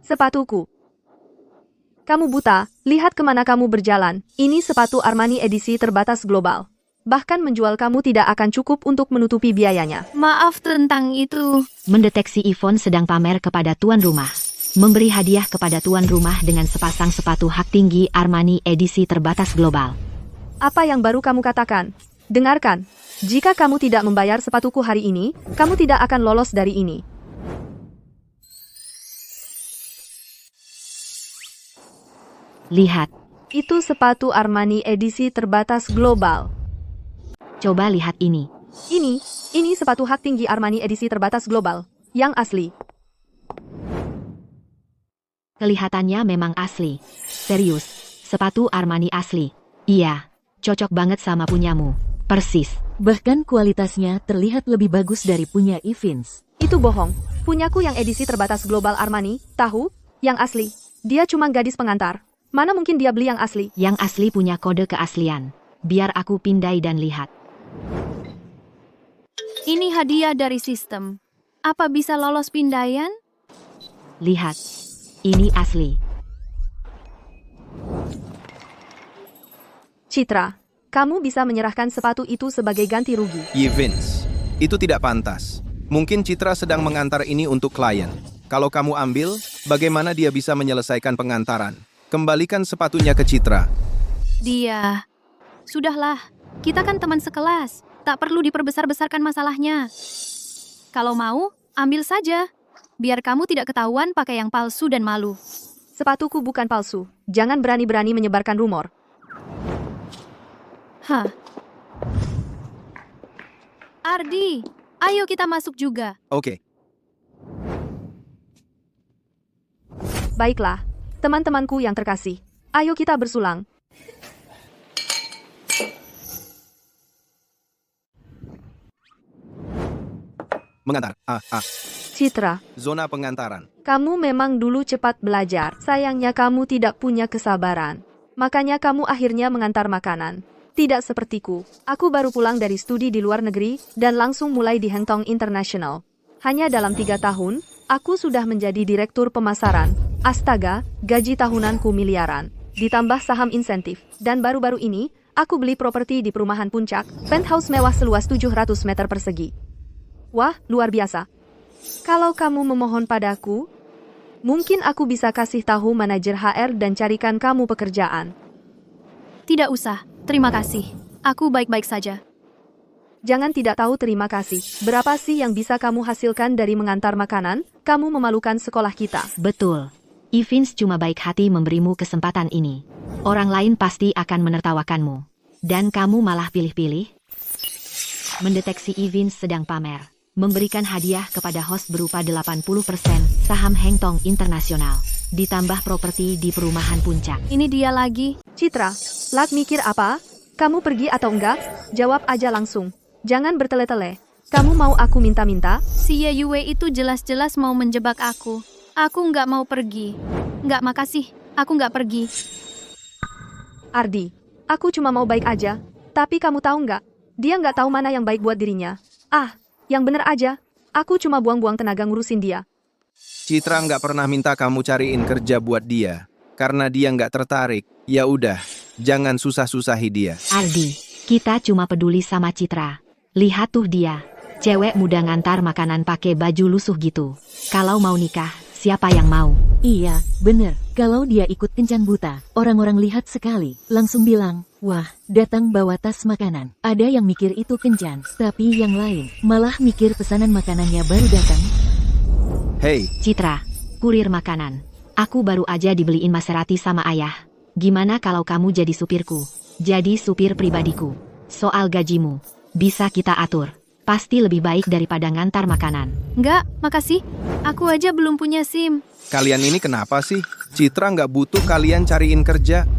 Sepatuku. Kamu buta, lihat kemana kamu berjalan. Ini sepatu Armani edisi terbatas global. Bahkan menjual kamu tidak akan cukup untuk menutupi biayanya. Maaf tentang itu. Mendeteksi Yvonne sedang pamer kepada tuan rumah. Memberi hadiah kepada tuan rumah dengan sepasang sepatu hak tinggi Armani edisi terbatas global. Apa yang baru kamu katakan? Dengarkan. Jika kamu tidak membayar sepatuku hari ini, kamu tidak akan lolos dari ini. Lihat. Itu sepatu Armani edisi terbatas global. Coba lihat ini. Ini sepatu hak tinggi Armani edisi terbatas global. Yang asli. Kelihatannya memang asli. Serius, sepatu Armani asli. Iya, cocok banget sama punyamu. Persis. Bahkan kualitasnya terlihat lebih bagus dari punya Evans. Itu bohong. Punyaku yang edisi terbatas global Armani, tahu? Yang asli. Dia cuma gadis pengantar. Mana mungkin dia beli yang asli? Yang asli punya kode keaslian. Biar aku pindai dan lihat. Ini hadiah dari sistem. Apa bisa lolos pindaian? Lihat. Ini asli. Citra, kamu bisa menyerahkan sepatu itu sebagai ganti rugi. Vince, itu tidak pantas. Mungkin Citra sedang mengantar ini untuk klien. Kalau kamu ambil, bagaimana dia bisa menyelesaikan pengantaran? Kembalikan sepatunya ke Citra. Dia. Sudahlah, kita kan teman sekelas. Tak perlu diperbesar-besarkan masalahnya. Kalau mau, ambil saja. Biar kamu tidak ketahuan pakai yang palsu dan malu. Sepatuku bukan palsu. Jangan berani-berani menyebarkan rumor. Hah. Ardi, ayo kita masuk juga. Oke. Baiklah, teman-temanku yang terkasih. Ayo kita bersulang. Mengantar. Citra, Zona pengantaran. kamu memang dulu cepat belajar. Sayangnya kamu tidak punya kesabaran. Makanya kamu akhirnya mengantar makanan. Tidak sepertiku. Aku baru pulang dari studi di luar negeri dan langsung mulai di Hengtong International. Hanya dalam 3 tahun, aku sudah menjadi direktur pemasaran. Astaga, gaji tahunanku miliaran. Ditambah saham insentif. Dan baru-baru ini, aku beli properti di perumahan Puncak, penthouse mewah seluas 700 meter persegi. Wah, luar biasa. Kalau kamu memohon padaku, mungkin aku bisa kasih tahu manajer HR dan carikan kamu pekerjaan. Tidak usah, terima kasih. Aku baik-baik saja. Jangan tidak tahu terima kasih. Berapa sih yang bisa kamu hasilkan dari mengantar makanan? Kamu memalukan sekolah kita. Betul. Evans cuma baik hati memberimu kesempatan ini. Orang lain pasti akan menertawakanmu. Dan kamu malah pilih-pilih. Mendeteksi Evans sedang pamer. Memberikan hadiah kepada host berupa 80% saham Hengtong Internasional. Ditambah properti di perumahan Puncak. Ini dia lagi. Citra, lag mikir apa? Kamu pergi atau enggak? Jawab aja langsung. Jangan bertele-tele. Kamu mau aku minta-minta? Si Yue itu jelas-jelas mau menjebak aku. Aku nggak mau pergi. Nggak, makasih. Aku nggak pergi. Ardi, aku cuma mau baik aja. Tapi kamu tahu nggak? Dia nggak tahu mana yang baik buat dirinya. Yang bener aja. Aku cuma buang-buang tenaga ngurusin dia. Citra nggak pernah minta kamu cariin kerja buat dia. Karena dia nggak tertarik. Ya udah, jangan susah-susahi dia. Ardi, kita cuma peduli sama Citra. Lihat tuh dia. Cewek muda ngantar makanan pakai baju lusuh gitu. Kalau mau nikah, siapa yang mau? Iya, bener. Kalau dia ikut kencan buta, orang-orang lihat sekali. Langsung bilang, wah, datang bawa tas makanan. Ada yang mikir itu kencan, tapi yang lain malah mikir pesanan makanannya baru datang. Hey, Citra, kurir makanan. Aku baru aja dibeliin Maserati sama ayah. Gimana kalau kamu jadi supirku? Jadi supir pribadiku. Soal gajimu, bisa kita atur. Pasti lebih baik daripada ngantar makanan. Nggak, makasih. Aku aja belum punya SIM. kalian ini kenapa sih? Citra nggak butuh kalian cariin kerja.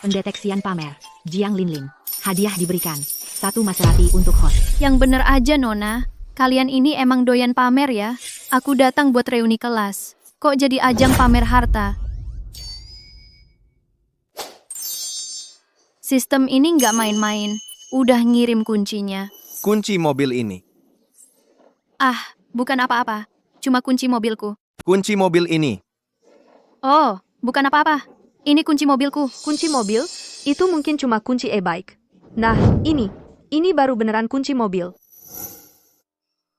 Pendeteksian pamer. Jiang Linlin. Hadiah diberikan. 1 Maserati untuk host. Yang bener aja, Nona. Kalian ini emang doyan pamer ya? Aku datang buat reuni kelas. Kok jadi ajang pamer harta? Sistem ini nggak main-main. Udah ngirim kuncinya. Kunci mobil ini. Bukan apa-apa. Cuma kunci mobilku. Kunci mobil ini. Oh, bukan apa-apa. Ini kunci mobilku. Kunci mobil? Itu mungkin cuma kunci e-bike. Nah, ini baru beneran kunci mobil.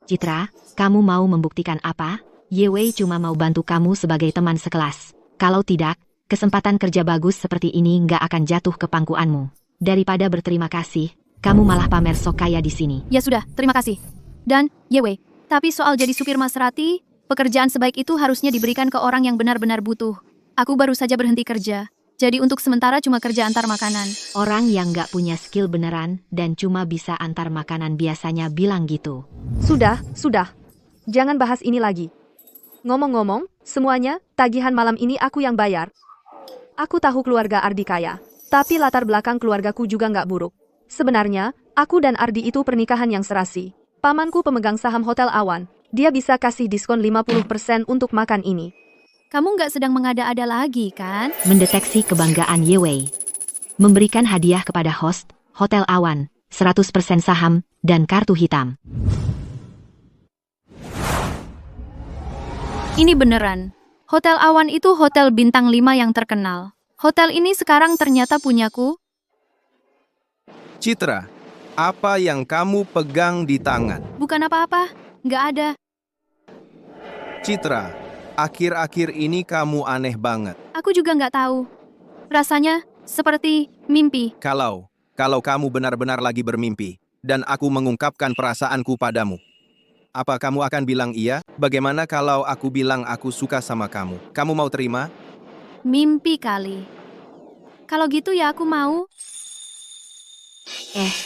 Citra, kamu mau membuktikan apa? Yewei cuma mau bantu kamu sebagai teman sekelas. Kalau tidak, kesempatan kerja bagus seperti ini nggak akan jatuh ke pangkuanmu. Daripada berterima kasih, kamu malah pamer sok kaya di sini. Ya sudah, terima kasih. Dan, Yewe, tapi soal jadi supir Maserati, pekerjaan sebaik itu harusnya diberikan ke orang yang benar-benar butuh. Aku baru saja berhenti kerja. Jadi untuk sementara cuma kerja antar makanan. Orang yang nggak punya skill beneran dan cuma bisa antar makanan biasanya bilang gitu. Sudah. Jangan bahas ini lagi. Ngomong-ngomong, semuanya, tagihan malam ini aku yang bayar. Aku tahu keluarga Ardi kaya, tapi latar belakang keluargaku juga nggak buruk. Sebenarnya, aku dan Ardi itu pernikahan yang serasi. Pamanku pemegang saham Hotel Awan. Dia bisa kasih diskon 50% untuk makan ini. Kamu nggak sedang mengada-ada lagi, kan? Mendeteksi kebanggaan Yewei. Memberikan hadiah kepada host, Hotel Awan, 100% saham, dan kartu hitam. Ini beneran. Hotel Awan itu hotel bintang 5 yang terkenal. Hotel ini sekarang ternyata punyaku. Citra, apa yang kamu pegang di tangan? Bukan apa-apa, nggak ada. Citra, akhir-akhir ini kamu aneh banget. Aku juga nggak tahu. Rasanya seperti mimpi. Kalau kamu benar-benar lagi bermimpi, dan aku mengungkapkan perasaanku padamu, apa kamu akan bilang iya? Bagaimana kalau aku bilang aku suka sama kamu? Kamu mau terima? Mimpi kali. Kalau gitu ya aku mau.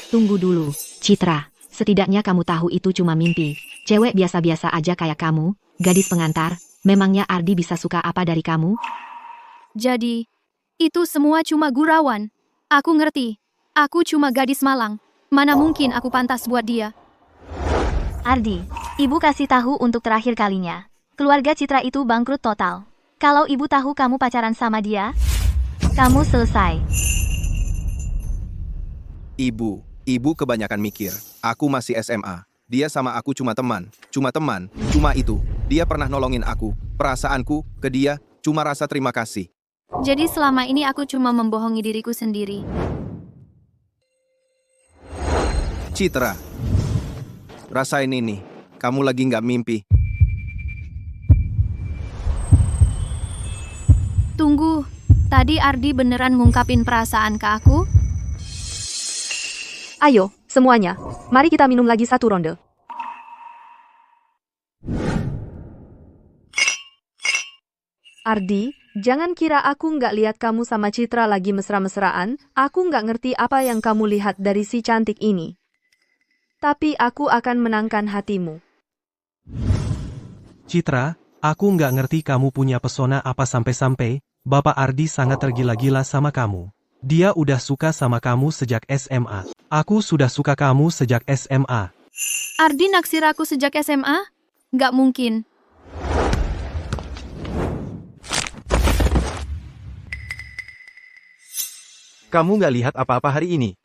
Tunggu dulu, Citra. Setidaknya kamu tahu itu cuma mimpi. Cewek biasa-biasa aja kayak kamu, gadis pengantar. Memangnya Ardi bisa suka apa dari kamu? Jadi, itu semua cuma gurauan. Aku ngerti. Aku cuma gadis malang. Mana mungkin aku pantas buat dia. Ardi, ibu kasih tahu untuk terakhir kalinya. Keluarga Citra itu bangkrut total. Kalau ibu tahu kamu pacaran sama dia, kamu selesai. Ibu kebanyakan mikir. Aku masih SMA. Dia sama aku cuma teman. Cuma itu. Dia pernah nolongin aku. Perasaanku ke dia cuma rasa terima kasih. Jadi selama ini aku cuma membohongi diriku sendiri. Citra, rasain ini. Kamu lagi nggak mimpi. Tunggu, tadi Ardi beneran ngungkapin perasaan ke aku? Ayo, semuanya. Mari kita minum lagi satu ronde. Ardi, jangan kira aku nggak lihat kamu sama Citra lagi mesra-mesraan. Aku nggak ngerti apa yang kamu lihat dari si cantik ini. Tapi aku akan menangkan hatimu. Citra, aku nggak ngerti kamu punya pesona apa sampai-sampai Bapak Ardi sangat tergila-gila sama kamu. Dia udah suka sama kamu sejak SMA. Aku sudah suka kamu sejak SMA. Ardi naksir aku sejak SMA? Nggak mungkin. Kamu nggak lihat apa-apa hari ini?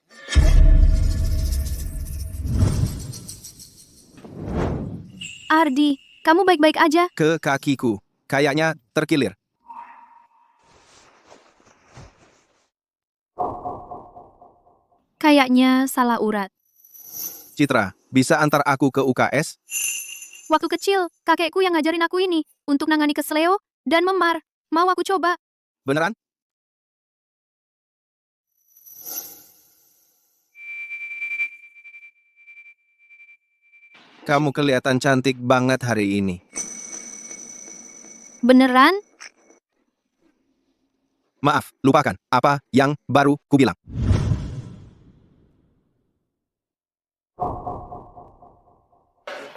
Ardi, kamu baik-baik aja? Ke kakiku. Kayaknya terkilir. Kayaknya salah urat. Citra, bisa antar aku ke UKS? Waktu kecil, kakekku yang ngajarin aku ini untuk nangani kesleo dan memar. Mau aku coba? Beneran? Kamu kelihatan cantik banget hari ini. Beneran? Maaf, lupakan apa yang baru kubilang.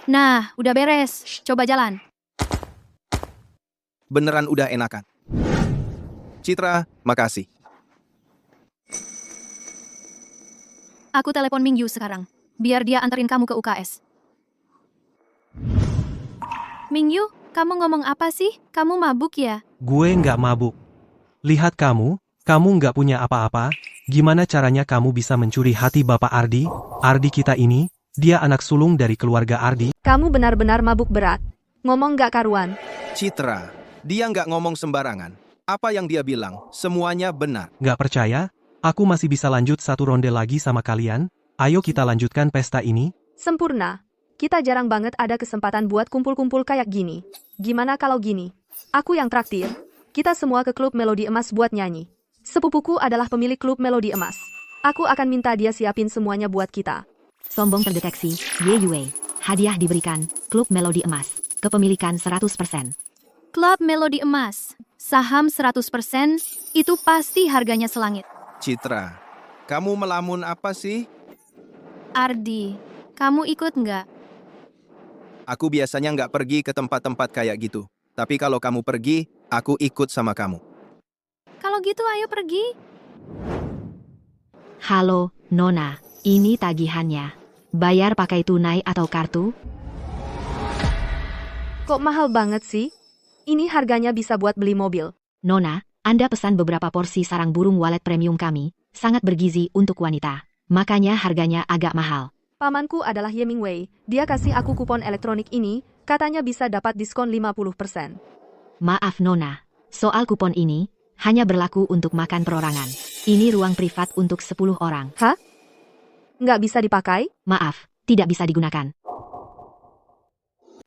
Nah, udah beres. Coba jalan. Beneran udah enakan. Citra, makasih. Aku telepon Mingyu sekarang. Biar dia anterin kamu ke UKS. Mingyu, kamu ngomong apa sih? Kamu mabuk ya? Gue nggak mabuk. Lihat kamu nggak punya apa-apa. Gimana caranya kamu bisa mencuri hati Bapak Ardi? Ardi kita ini, dia anak sulung dari keluarga Ardi. Kamu benar-benar mabuk berat. Ngomong gak karuan. Citra, dia nggak ngomong sembarangan. Apa yang dia bilang, semuanya benar. Nggak percaya? Aku masih bisa lanjut satu ronde lagi sama kalian. Ayo kita lanjutkan pesta ini. Sempurna. Kita jarang banget ada kesempatan buat kumpul-kumpul kayak gini. Gimana kalau gini? Aku yang traktir. Kita semua ke klub Melodi Emas buat nyanyi. Sepupuku adalah pemilik klub Melodi Emas. Aku akan minta dia siapin semuanya buat kita. Sombong terdeteksi, Ye Yue. Hadiah diberikan, Klub Melodi Emas. Kepemilikan 100%. Klub Melodi Emas. Saham 100%, itu pasti harganya selangit. Citra, kamu melamun apa sih? Ardi, kamu ikut nggak? Aku biasanya nggak pergi ke tempat-tempat kayak gitu. Tapi kalau kamu pergi, aku ikut sama kamu. Kalau gitu ayo pergi. Halo, Nona. Ini tagihannya. Bayar pakai tunai atau kartu? Kok mahal banget sih? Ini harganya bisa buat beli mobil. Nona, Anda pesan beberapa porsi sarang burung walet premium kami, sangat bergizi untuk wanita. Makanya harganya agak mahal. Pamanku adalah Hemingway. Dia kasih aku kupon elektronik ini, katanya bisa dapat diskon 50%. Maaf Nona, soal kupon ini, hanya berlaku untuk makan perorangan. Ini ruang privat untuk 10 orang. Hah? Nggak bisa dipakai? Maaf, tidak bisa digunakan.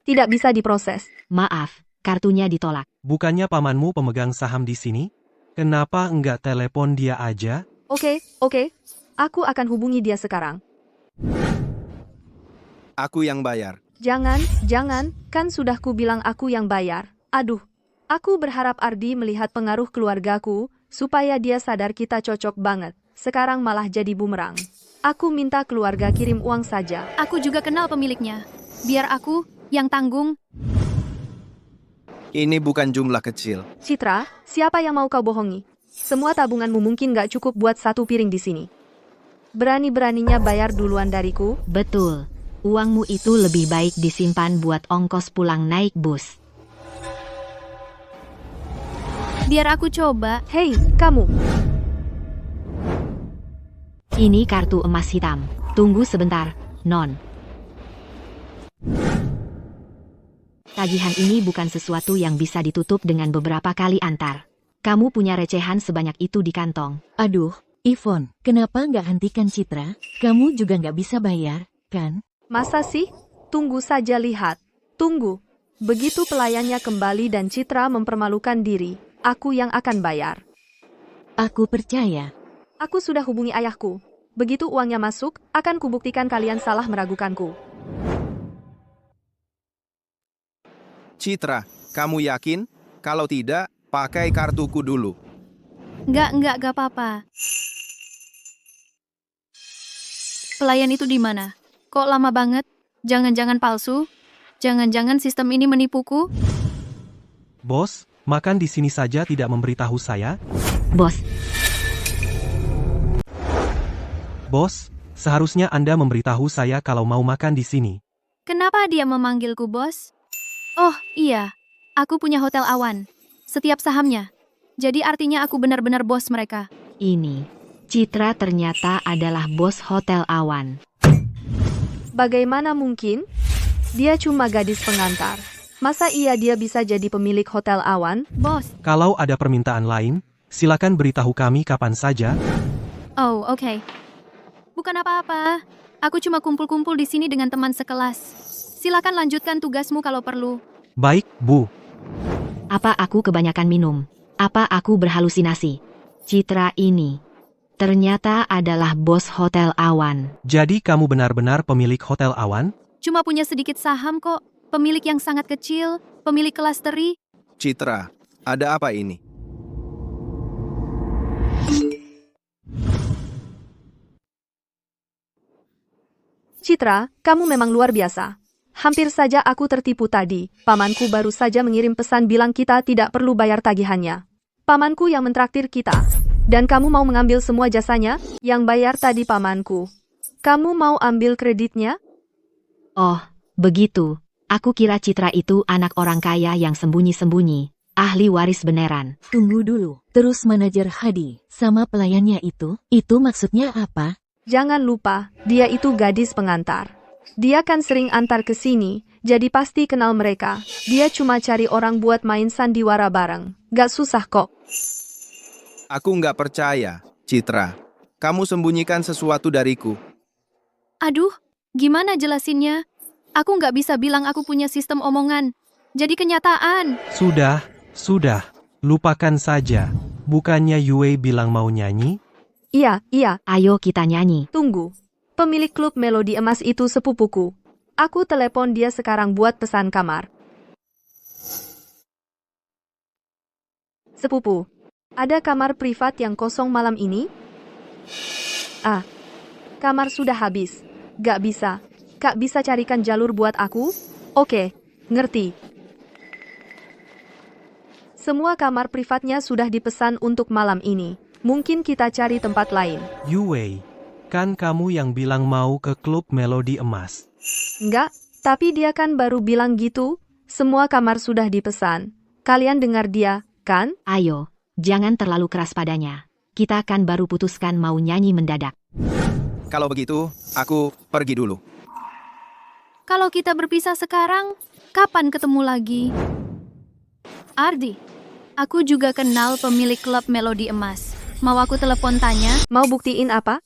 Tidak bisa diproses. Maaf, kartunya ditolak. Bukannya pamanmu pemegang saham di sini? Kenapa nggak telepon dia aja? Oke. Aku akan hubungi dia sekarang. Aku yang bayar. Jangan, kan sudah ku bilang aku yang bayar. Aduh, aku berharap Ardi melihat pengaruh keluargaku, supaya dia sadar kita cocok banget. Sekarang malah jadi bumerang. Aku minta keluarga kirim uang saja. Aku juga kenal pemiliknya. Biar aku yang tanggung. Ini bukan jumlah kecil. Citra, siapa yang mau kau bohongi? Semua tabunganmu mungkin nggak cukup buat satu piring di sini. Berani-beraninya bayar duluan dariku. Betul. Uangmu itu lebih baik disimpan buat ongkos pulang naik bus. Biar aku coba. Hei, kamu. Ini kartu emas hitam. Tunggu sebentar, Non. Tagihan ini bukan sesuatu yang bisa ditutup dengan beberapa kali antar. Kamu punya recehan sebanyak itu di kantong. Aduh, Yvonne, kenapa nggak hentikan Citra? Kamu juga nggak bisa bayar, kan? Masa sih? Tunggu saja lihat. Tunggu. Begitu pelayannya kembali dan Citra mempermalukan diri, aku yang akan bayar. Aku percaya. Aku sudah hubungi ayahku. Begitu uangnya masuk, akan kubuktikan kalian salah meragukanku. Citra, kamu yakin? Kalau tidak, pakai kartuku dulu. Nggak apa-apa. Pelayan itu di mana? Kok lama banget? Jangan-jangan palsu? Jangan-jangan sistem ini menipuku? Bos, makan di sini saja tidak memberitahu saya? Bos, Bos, seharusnya Anda memberitahu saya kalau mau makan di sini. Kenapa dia memanggilku bos? Oh, iya. Aku punya Hotel Awan. Setiap sahamnya. Jadi artinya aku benar-benar bos mereka. ini. Citra ternyata adalah bos Hotel Awan. Bagaimana mungkin? Dia cuma gadis pengantar. Masa iya dia bisa jadi pemilik Hotel Awan? Bos. Kalau ada permintaan lain, silakan beritahu kami kapan saja. Oh, oke. Bukan apa-apa. Aku cuma kumpul-kumpul di sini dengan teman sekelas. Silakan lanjutkan tugasmu kalau perlu. Baik, Bu. Apa aku kebanyakan minum? Apa aku berhalusinasi? Citra ini ternyata adalah bos Hotel Awan. Jadi kamu benar-benar pemilik Hotel Awan? Cuma punya sedikit saham kok. Pemilik yang sangat kecil. Pemilik kelas teri. Citra, ada apa ini? Citra, kamu memang luar biasa. Hampir saja aku tertipu tadi. Pamanku baru saja mengirim pesan bilang kita tidak perlu bayar tagihannya. Pamanku yang mentraktir kita. Dan kamu mau mengambil semua jasanya? Yang bayar tadi pamanku. Kamu mau ambil kreditnya? Oh, begitu. Aku kira Citra itu anak orang kaya yang sembunyi-sembunyi. Ahli waris beneran. Tunggu dulu. Terus manajer Hadi sama pelayannya itu maksudnya apa? Jangan lupa, dia itu gadis pengantar. Dia kan sering antar ke sini, jadi pasti kenal mereka. Dia cuma cari orang buat main sandiwara bareng. Gak susah kok. Aku nggak percaya, Citra. Kamu sembunyikan sesuatu dariku. Aduh, gimana jelasinnya? Aku nggak bisa bilang aku punya sistem omongan. Jadi kenyataan. Sudah. Lupakan saja. Bukannya Yue bilang mau nyanyi? Iya. Ayo kita nyanyi. Tunggu. Pemilik klub Melodi Emas itu sepupuku. Aku telepon dia sekarang buat pesan kamar. Sepupu, ada kamar privat yang kosong malam ini? Ah, kamar sudah habis. Gak bisa. Kak bisa carikan jalur buat aku? Oke, ngerti. Semua kamar privatnya sudah dipesan untuk malam ini. Mungkin kita cari tempat lain. Yue, kan kamu yang bilang mau ke klub Melodi Emas. Enggak, tapi dia kan baru bilang gitu. Semua kamar sudah dipesan. Kalian dengar dia, kan? Ayo, jangan terlalu keras padanya. Kita kan baru putuskan mau nyanyi mendadak. Kalau begitu, aku pergi dulu. Kalau kita berpisah sekarang, kapan ketemu lagi? Ardi, aku juga kenal pemilik klub Melodi Emas. Mau aku telepon tanya? Mau buktiin apa?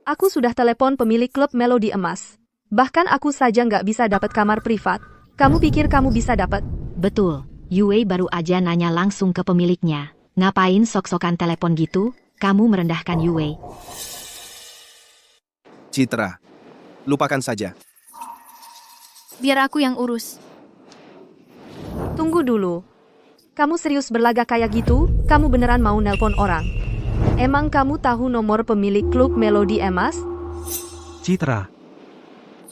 Aku sudah telepon pemilik klub Melodi Emas. Bahkan aku saja nggak bisa dapat kamar privat. Kamu pikir kamu bisa dapat? Betul, Yue baru aja nanya langsung ke pemiliknya. Ngapain sok-sokan telepon gitu? Kamu merendahkan Yue. Citra, lupakan saja. Biar aku yang urus. Tunggu dulu. Kamu serius berlagak kayak gitu? Kamu beneran mau nelpon orang? Emang kamu tahu nomor pemilik klub Melodi Emas? Citra,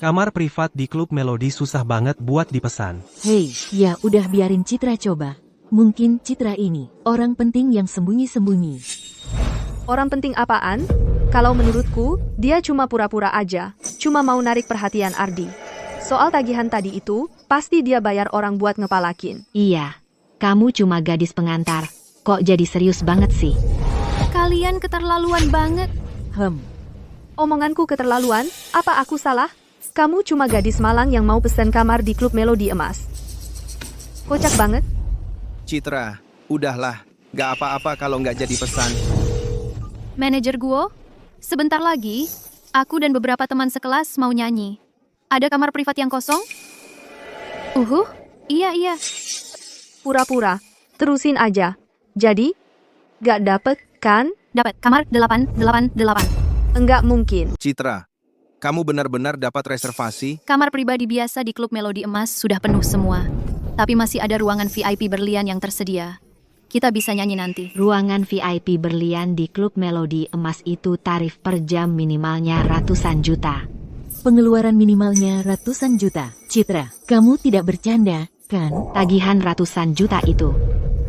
kamar privat di klub Melodi susah banget buat dipesan. Hei, ya udah biarin Citra coba. Mungkin Citra ini orang penting yang sembunyi-sembunyi. Orang penting apaan? Kalau menurutku, dia cuma pura-pura aja. Cuma mau narik perhatian Ardi. Soal tagihan tadi itu, pasti dia bayar orang buat ngepalakin. Iya, kamu cuma gadis pengantar. Kok jadi serius banget sih? Kalian keterlaluan banget. Omonganku keterlaluan? Apa aku salah? Kamu cuma gadis malang yang mau pesen kamar di klub Melodi Emas. Kocak banget. Citra, udahlah. Gak apa-apa kalau nggak jadi pesan. Manajer Guo, sebentar lagi, aku dan beberapa teman sekelas mau nyanyi. Ada kamar privat yang kosong? Iya. Pura-pura. Terusin aja. Jadi, gak dapet, kan? Dapat kamar 888. Enggak mungkin. Citra, kamu benar-benar dapat reservasi? Kamar pribadi biasa di klub Melodi Emas sudah penuh semua. Tapi masih ada ruangan VIP berlian yang tersedia. Kita bisa nyanyi nanti. Ruangan VIP berlian di klub Melodi Emas itu tarif per jam minimalnya ratusan juta. Pengeluaran minimalnya ratusan juta. Citra, kamu tidak bercanda, kan? Tagihan ratusan juta itu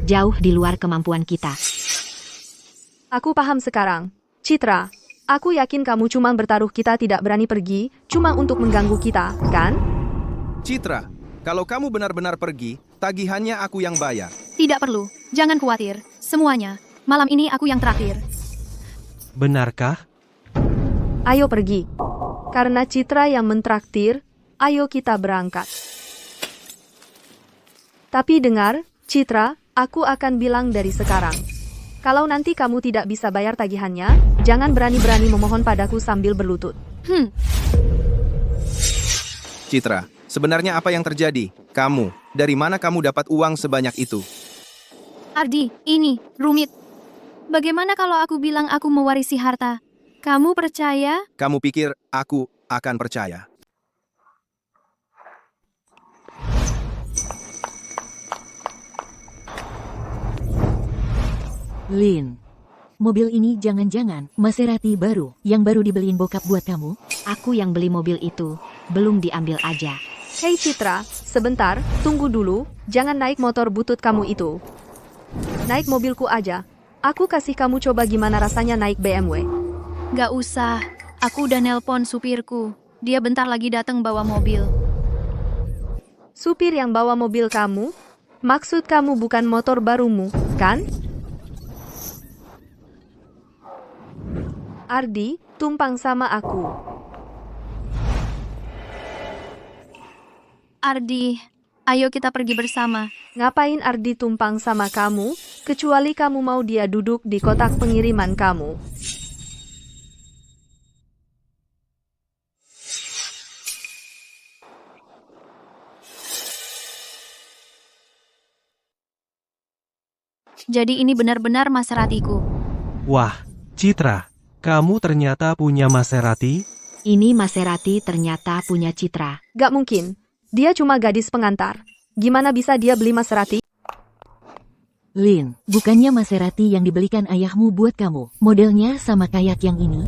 jauh di luar kemampuan kita. Aku paham sekarang. Citra, aku yakin kamu cuma bertaruh kita tidak berani pergi, cuma untuk mengganggu kita, kan? Citra, kalau kamu benar-benar pergi, tagihannya aku yang bayar. Tidak perlu, jangan khawatir. Semuanya, malam ini aku yang terakhir. Benarkah? Ayo pergi. Karena Citra yang mentraktir, ayo kita berangkat. Tapi dengar, Citra, aku akan bilang dari sekarang. Kalau nanti kamu tidak bisa bayar tagihannya, jangan berani-berani memohon padaku sambil berlutut. Citra, sebenarnya apa yang terjadi? Kamu, dari mana kamu dapat uang sebanyak itu? Ardi, ini rumit. Bagaimana kalau aku bilang aku mewarisi harta? Kamu percaya? Kamu pikir aku akan percaya? Lin, mobil ini jangan-jangan Maserati baru yang baru dibeliin bokap buat kamu? Aku yang beli mobil itu, belum diambil aja. Hei Citra, sebentar, tunggu dulu, jangan naik motor butut kamu itu. Naik mobilku aja. Aku kasih kamu coba gimana rasanya naik BMW. Gak usah, aku udah nelpon supirku. Dia bentar lagi datang bawa mobil. Supir yang bawa mobil kamu? Maksud kamu bukan motor barumu, kan? Ardi, tumpang sama aku. Ardi, ayo kita pergi bersama. Ngapain Ardi tumpang sama kamu, kecuali kamu mau dia duduk di kotak pengiriman kamu. Jadi ini benar-benar Maseratiku. Wah, Citra, kamu ternyata punya Maserati? Ini Maserati ternyata punya Citra. Gak mungkin. Dia cuma gadis pengantar. Gimana bisa dia beli Maserati? Lin, bukannya Maserati yang dibelikan ayahmu buat kamu. Modelnya sama kayak yang ini.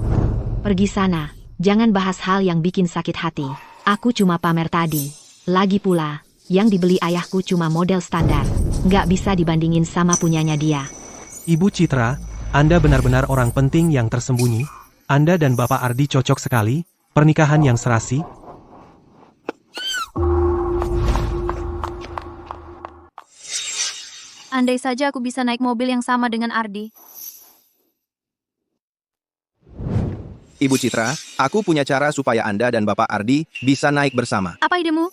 Pergi sana, jangan bahas hal yang bikin sakit hati. Aku cuma pamer tadi. Lagi pula, yang dibeli ayahku cuma model standar. Nggak bisa dibandingin sama punyanya dia. Ibu Citra, Anda benar-benar orang penting yang tersembunyi. Anda dan Bapak Ardi cocok sekali, pernikahan yang serasi. Andai saja aku bisa naik mobil yang sama dengan Ardi. Ibu Citra, aku punya cara supaya Anda dan Bapak Ardi bisa naik bersama. Apa idemu?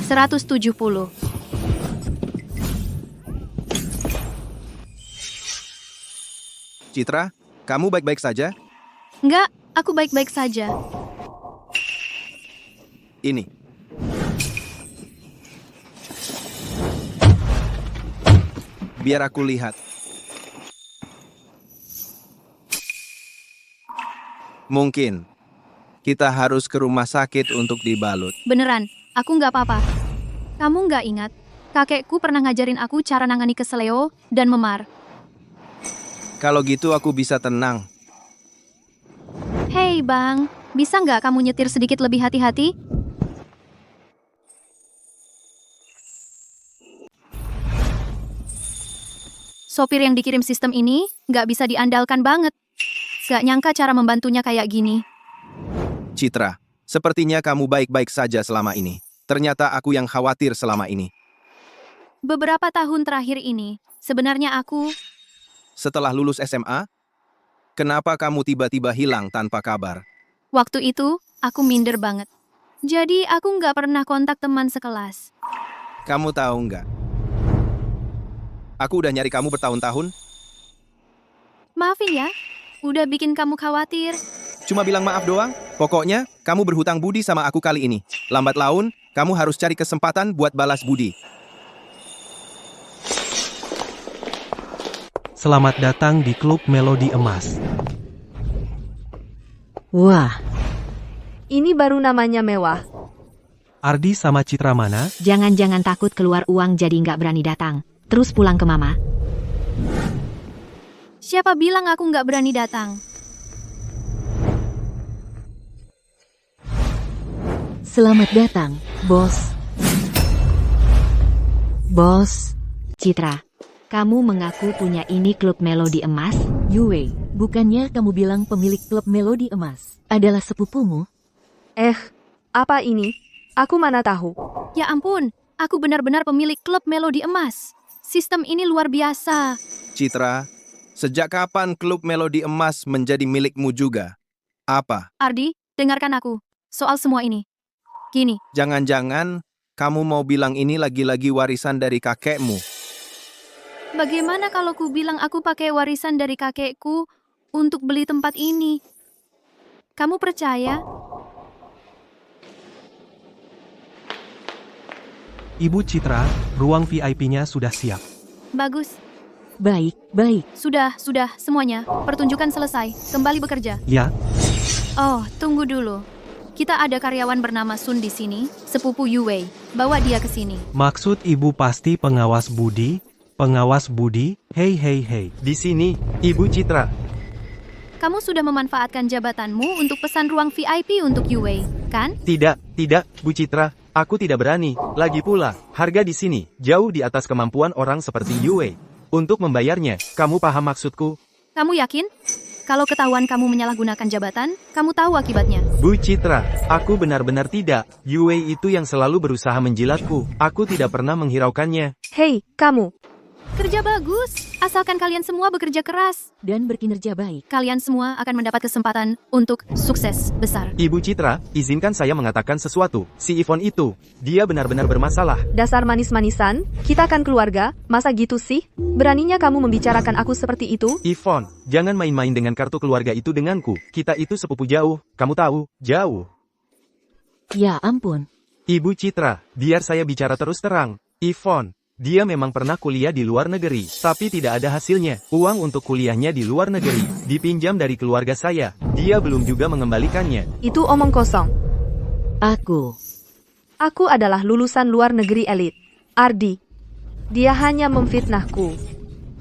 170. Citra, kamu baik-baik saja? Enggak, aku baik-baik saja. Ini. Biar aku lihat. Mungkin kita harus ke rumah sakit untuk dibalut. Beneran, aku nggak apa-apa. Kamu nggak ingat? Kakekku pernah ngajarin aku cara nangani keseleo dan memar. Kalau gitu aku bisa tenang. Hei bang, bisa nggak kamu nyetir sedikit lebih hati-hati? Sopir yang dikirim sistem ini nggak bisa diandalkan banget. Gak nyangka cara membantunya kayak gini. Citra, sepertinya kamu baik-baik saja selama ini. Ternyata aku yang khawatir selama ini. Beberapa tahun terakhir ini, sebenarnya aku... Setelah lulus SMA, kenapa kamu tiba-tiba hilang tanpa kabar? Waktu itu, aku minder banget. Jadi, aku nggak pernah kontak teman sekelas. Kamu tahu nggak? Aku udah nyari kamu bertahun-tahun. Maafin ya, udah bikin kamu khawatir. Cuma bilang maaf doang. Pokoknya, kamu berhutang budi sama aku kali ini. Lambat laun, kamu harus cari kesempatan buat balas budi. Selamat datang di Klub Melodi Emas. Wah, Ini baru namanya mewah. Ardi sama Citra mana? Jangan-jangan takut keluar uang jadi nggak berani datang. Terus pulang ke mama. Siapa bilang aku nggak berani datang? selamat datang, bos. Bos, Citra, kamu mengaku punya ini klub melodi emas? Yue, bukannya kamu bilang pemilik klub melodi emas adalah sepupumu? Apa ini? Aku mana tahu. Ya ampun, aku benar-benar pemilik klub melodi emas. Sistem ini luar biasa. Citra, sejak kapan klub melodi emas menjadi milikmu juga? Apa? Ardi, dengarkan aku. Soal semua ini. Gini, Jangan-jangan kamu mau bilang ini lagi-lagi warisan dari kakekmu? bagaimana kalau ku bilang aku pakai warisan dari kakekku untuk beli tempat ini? Kamu percaya? Ibu Citra, ruang VIP-nya sudah siap. Bagus. Baik, baik. Sudah, semuanya. Pertunjukan selesai. Kembali bekerja. Ya, Oh, tunggu dulu. Kita ada karyawan bernama Sun di sini, sepupu Yue. Bawa dia ke sini. maksud ibu pasti pengawas budi? Pengawas budi? Hei hei hei. Di sini, Ibu Citra. Kamu sudah memanfaatkan jabatanmu untuk pesan ruang VIP untuk Yue, kan? Tidak, Bu Citra. Aku tidak berani. Lagi pula, harga di sini jauh di atas kemampuan orang seperti Yue. Untuk membayarnya, kamu paham maksudku? Kamu yakin? Kalau ketahuan kamu menyalahgunakan jabatan, kamu tahu akibatnya. Bu Citra, aku benar-benar tidak. Yue itu yang selalu berusaha menjilatku. Aku tidak pernah menghiraukannya. Hei, kamu. Kerja bagus. Asalkan kalian semua bekerja keras, Dan berkinerja baik. kalian semua akan mendapat kesempatan untuk sukses besar. Ibu Citra, izinkan saya mengatakan sesuatu. Si Yvonne itu, dia benar-benar bermasalah. Dasar manis-manisan, kita kan keluarga, masa gitu sih? Beraninya kamu membicarakan aku seperti itu? Yvonne, jangan main-main dengan kartu keluarga itu denganku. Kita itu sepupu jauh, kamu tahu, jauh. Ya ampun. Ibu Citra, biar saya bicara terus terang. Yvonne, dia memang pernah kuliah di luar negeri, tapi tidak ada hasilnya. Uang untuk kuliahnya di luar negeri dipinjam dari keluarga saya. Dia belum juga mengembalikannya. Itu omong kosong. Aku adalah lulusan luar negeri elit. Ardi. Dia hanya memfitnahku.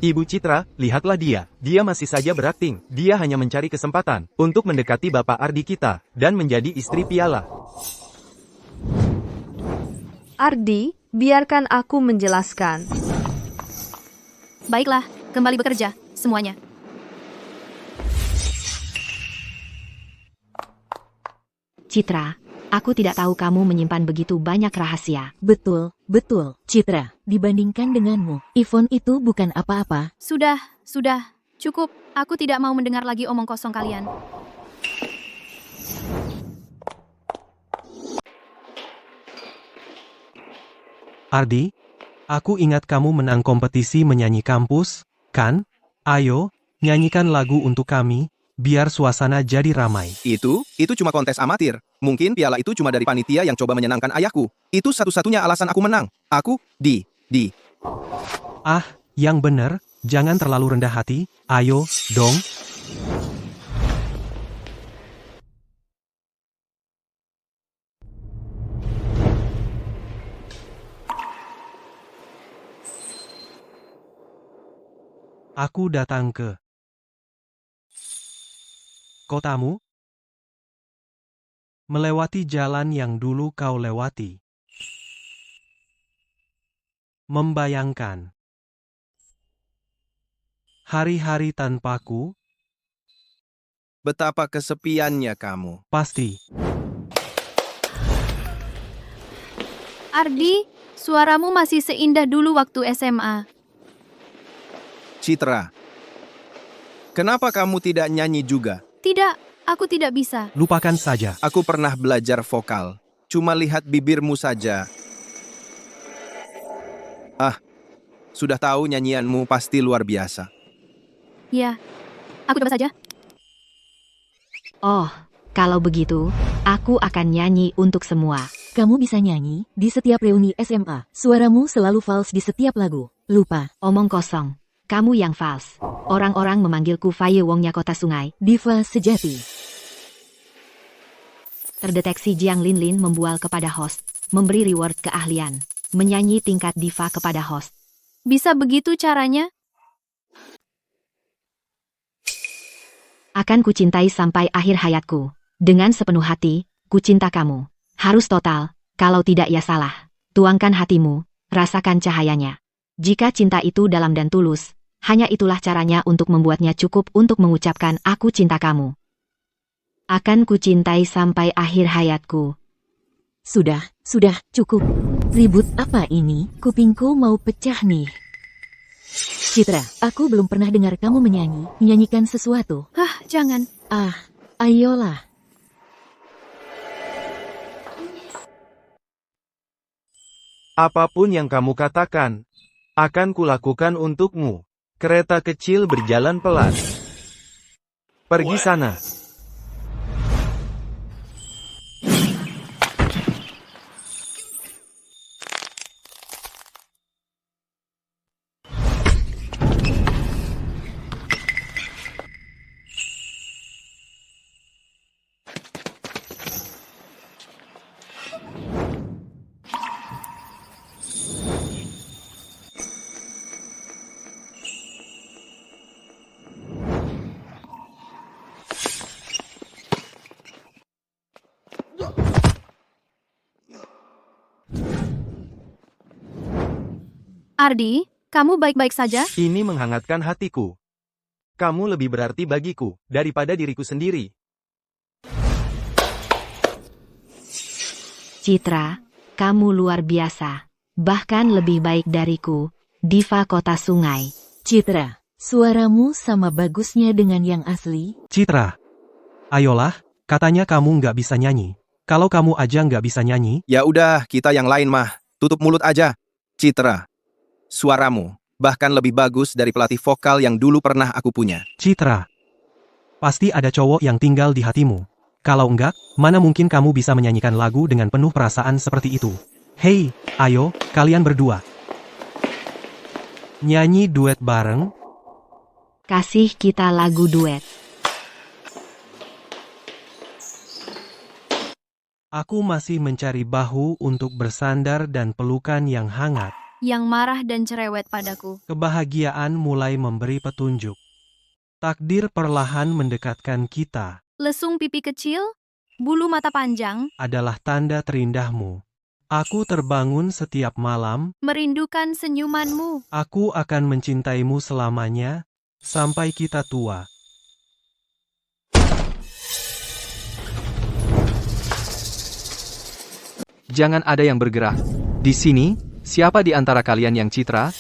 Ibu Citra, lihatlah dia. Dia masih saja berakting. Dia hanya mencari kesempatan untuk mendekati Bapak Ardi kita dan menjadi istri piala. Ardi, biarkan aku menjelaskan. Baiklah, kembali bekerja, semuanya. Citra, aku tidak tahu kamu menyimpan begitu banyak rahasia. betul. Citra, dibandingkan denganmu, Yvonne itu bukan apa-apa. Sudah, cukup. Aku tidak mau mendengar lagi omong kosong kalian. Ardi, aku ingat kamu menang kompetisi menyanyi kampus, kan? Ayo, nyanyikan lagu untuk kami, biar suasana jadi ramai. Itu cuma kontes amatir. Mungkin piala itu cuma dari panitia yang coba menyenangkan ayahku. Itu satu-satunya alasan aku menang. Aku, Ah, yang bener, jangan terlalu rendah hati, ayo, dong. Aku datang ke kotamu, melewati jalan yang dulu kau lewati, membayangkan hari-hari tanpaku, betapa kesepiannya kamu. pasti. Ardi, suaramu masih seindah dulu waktu SMA. Citra, kenapa kamu tidak nyanyi juga? Tidak, aku tidak bisa. Lupakan saja. Aku pernah belajar vokal. Cuma lihat bibirmu saja. Sudah tahu nyanyianmu pasti luar biasa. Ya, aku coba saja. Oh, kalau begitu, aku akan nyanyi untuk semua. Kamu bisa nyanyi di setiap reuni SMA. Suaramu selalu fals di setiap lagu. Lupa. Omong kosong. Kamu yang fals. Orang-orang memanggilku Faye Wongnya Kota Sungai. Diva sejati. Terdeteksi Jiang Linlin membual kepada host. Memberi reward keahlian. Menyanyi tingkat diva kepada host. Bisa begitu caranya? Akan kucintai sampai akhir hayatku. Dengan sepenuh hati, kucinta kamu. Harus total, kalau tidak ya salah. Tuangkan hatimu, rasakan cahayanya. Jika cinta itu dalam dan tulus, hanya itulah caranya untuk membuatnya cukup untuk mengucapkan aku cinta kamu. Akan kucintai sampai akhir hayatku. Sudah, cukup. Ribut apa ini? Kupingku mau pecah nih. Citra, aku belum pernah dengar kamu menyanyikan sesuatu. Jangan. Ayolah. Apapun yang kamu katakan, akan kulakukan untukmu. Kereta kecil berjalan pelan. Pergi sana. Ardi, kamu baik-baik saja? Ini menghangatkan hatiku. Kamu lebih berarti bagiku daripada diriku sendiri. Citra, kamu luar biasa. Bahkan lebih baik dariku. Diva Kota Sungai. Citra, suaramu sama bagusnya dengan yang asli. Citra. Ayolah, katanya kamu nggak bisa nyanyi. Kalau kamu aja nggak bisa nyanyi, Ya udah, kita yang lain mah. Tutup mulut aja. Citra, suaramu bahkan lebih bagus dari pelatih vokal yang dulu pernah aku punya. Citra. Pasti ada cowok yang tinggal di hatimu. Kalau enggak, mana mungkin kamu bisa menyanyikan lagu dengan penuh perasaan seperti itu? Hei, ayo, kalian berdua. Nyanyi duet bareng. Kasih kita lagu duet. Aku masih mencari bahu untuk bersandar dan pelukan yang hangat. Yang marah dan cerewet padaku. Kebahagiaan mulai memberi petunjuk. Takdir perlahan mendekatkan kita. Lesung pipi kecil, bulu mata panjang, Adalah tanda terindahmu. Aku terbangun setiap malam. merindukan senyumanmu. Aku akan mencintaimu selamanya, sampai kita tua. Jangan ada yang bergerak. Di sini, siapa di antara kalian yang Citra?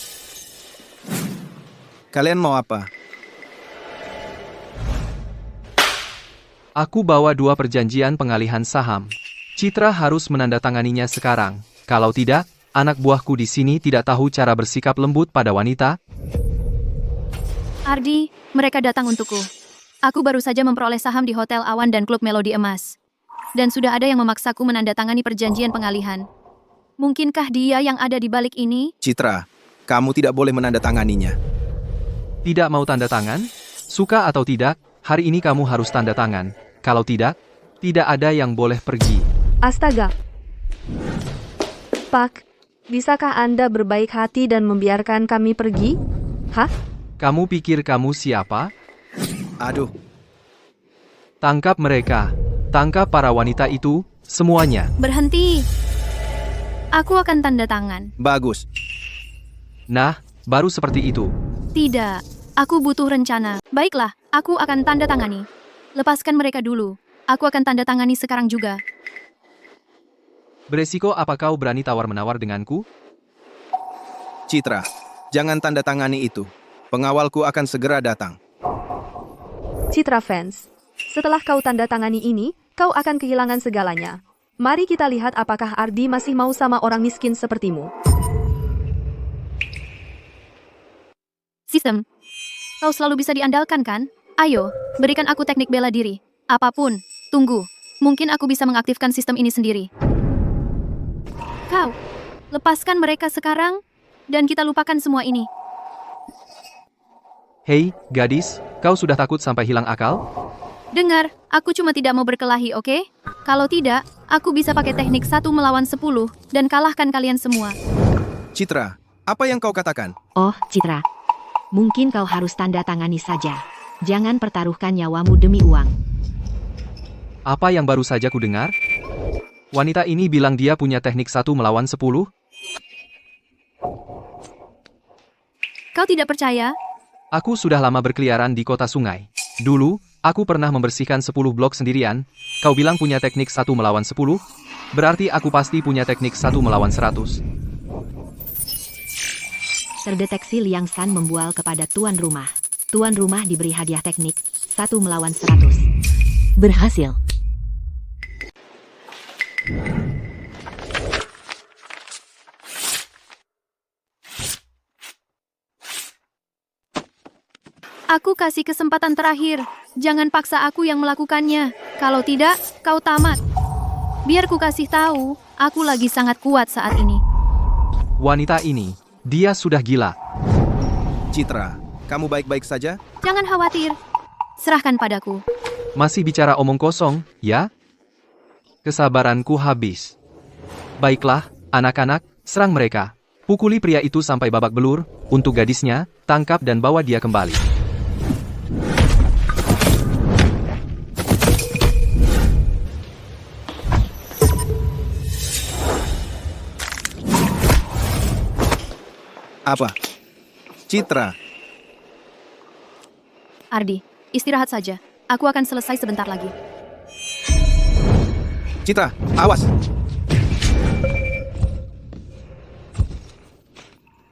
Kalian mau apa? Aku bawa 2 perjanjian pengalihan saham. Citra harus menandatanganinya sekarang. Kalau tidak, anak buahku di sini tidak tahu cara bersikap lembut pada wanita. Ardi, mereka datang untukku. Aku baru saja memperoleh saham di Hotel Awan dan Klub Melodi Emas. Dan sudah ada yang memaksaku menandatangani perjanjian pengalihan. Mungkinkah dia yang ada di balik ini? Citra, kamu tidak boleh menandatanganinya. Tidak mau tanda tangan? Suka atau tidak, hari ini kamu harus tanda tangan. Kalau tidak, tidak ada yang boleh pergi. Astaga. Pak, bisakah Anda berbaik hati dan membiarkan kami pergi? Hah? Kamu pikir kamu siapa? Aduh, Tangkap mereka. Tangkap para wanita itu, semuanya. Berhenti. Aku akan tanda tangan. bagus. Nah, baru seperti itu. Tidak, aku butuh rencana. Baiklah, aku akan tanda tangani. Lepaskan mereka dulu. Aku akan tanda tangani sekarang juga. Beresiko apa kau berani tawar-menawar denganku? Citra, jangan tanda tangani itu. Pengawalku akan segera datang. Citra fans. Setelah kau tanda tangani ini, kau akan kehilangan segalanya. Mari kita lihat apakah Ardi masih mau sama orang miskin sepertimu. Sistem. Kau selalu bisa diandalkan kan? Ayo, berikan aku teknik bela diri. Apapun. Tunggu. Mungkin aku bisa mengaktifkan sistem ini sendiri. Kau, lepaskan mereka sekarang, dan kita lupakan semua ini. Hei, gadis, kau sudah takut sampai hilang akal? Dengar, aku cuma tidak mau berkelahi, oke? Kalau tidak, aku bisa pakai teknik 1 melawan 10, dan kalahkan kalian semua. Citra, apa yang kau katakan? Oh, Citra. Mungkin kau harus tanda tangani saja. Jangan pertaruhkan nyawamu demi uang. Apa yang baru saja ku dengar? Wanita ini bilang dia punya teknik 1 melawan 10? Kau tidak percaya? Aku sudah lama berkeliaran di kota sungai. Dulu, aku pernah membersihkan 10 blok sendirian. Kau bilang punya teknik 1 melawan 10? Berarti aku pasti punya teknik 1 melawan 100. Terdeteksi Liang San membual kepada tuan rumah. Tuan rumah diberi hadiah teknik 1 melawan 100. Berhasil. Aku kasih kesempatan terakhir. Jangan paksa aku yang melakukannya. Kalau tidak, kau tamat. Biar ku kasih tahu, aku lagi sangat kuat saat ini. Wanita ini, dia sudah gila. Citra, kamu baik-baik saja? Jangan khawatir. Serahkan padaku. Masih bicara omong kosong, ya? Kesabaranku habis. Baiklah, anak-anak, serang mereka. Pukuli pria itu sampai babak belur. Untuk gadisnya, tangkap dan bawa dia kembali. Apa? Citra, Ardi, istirahat saja. Aku akan selesai sebentar lagi. Citra, awas!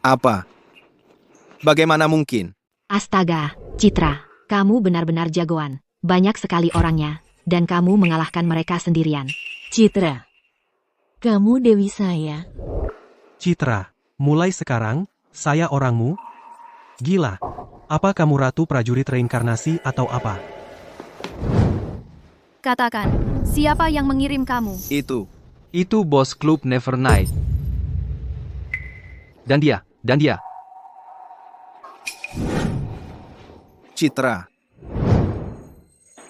Apa? Bagaimana mungkin? Astaga, Citra, kamu benar-benar jagoan. Banyak sekali orangnya, dan kamu mengalahkan mereka sendirian. Citra, kamu dewi saya. Citra, mulai sekarang, saya orangmu? Gila, apa kamu ratu prajurit reinkarnasi atau apa? Katakan, siapa yang mengirim kamu? Itu bos klub Nevernight. Dan dia. Citra,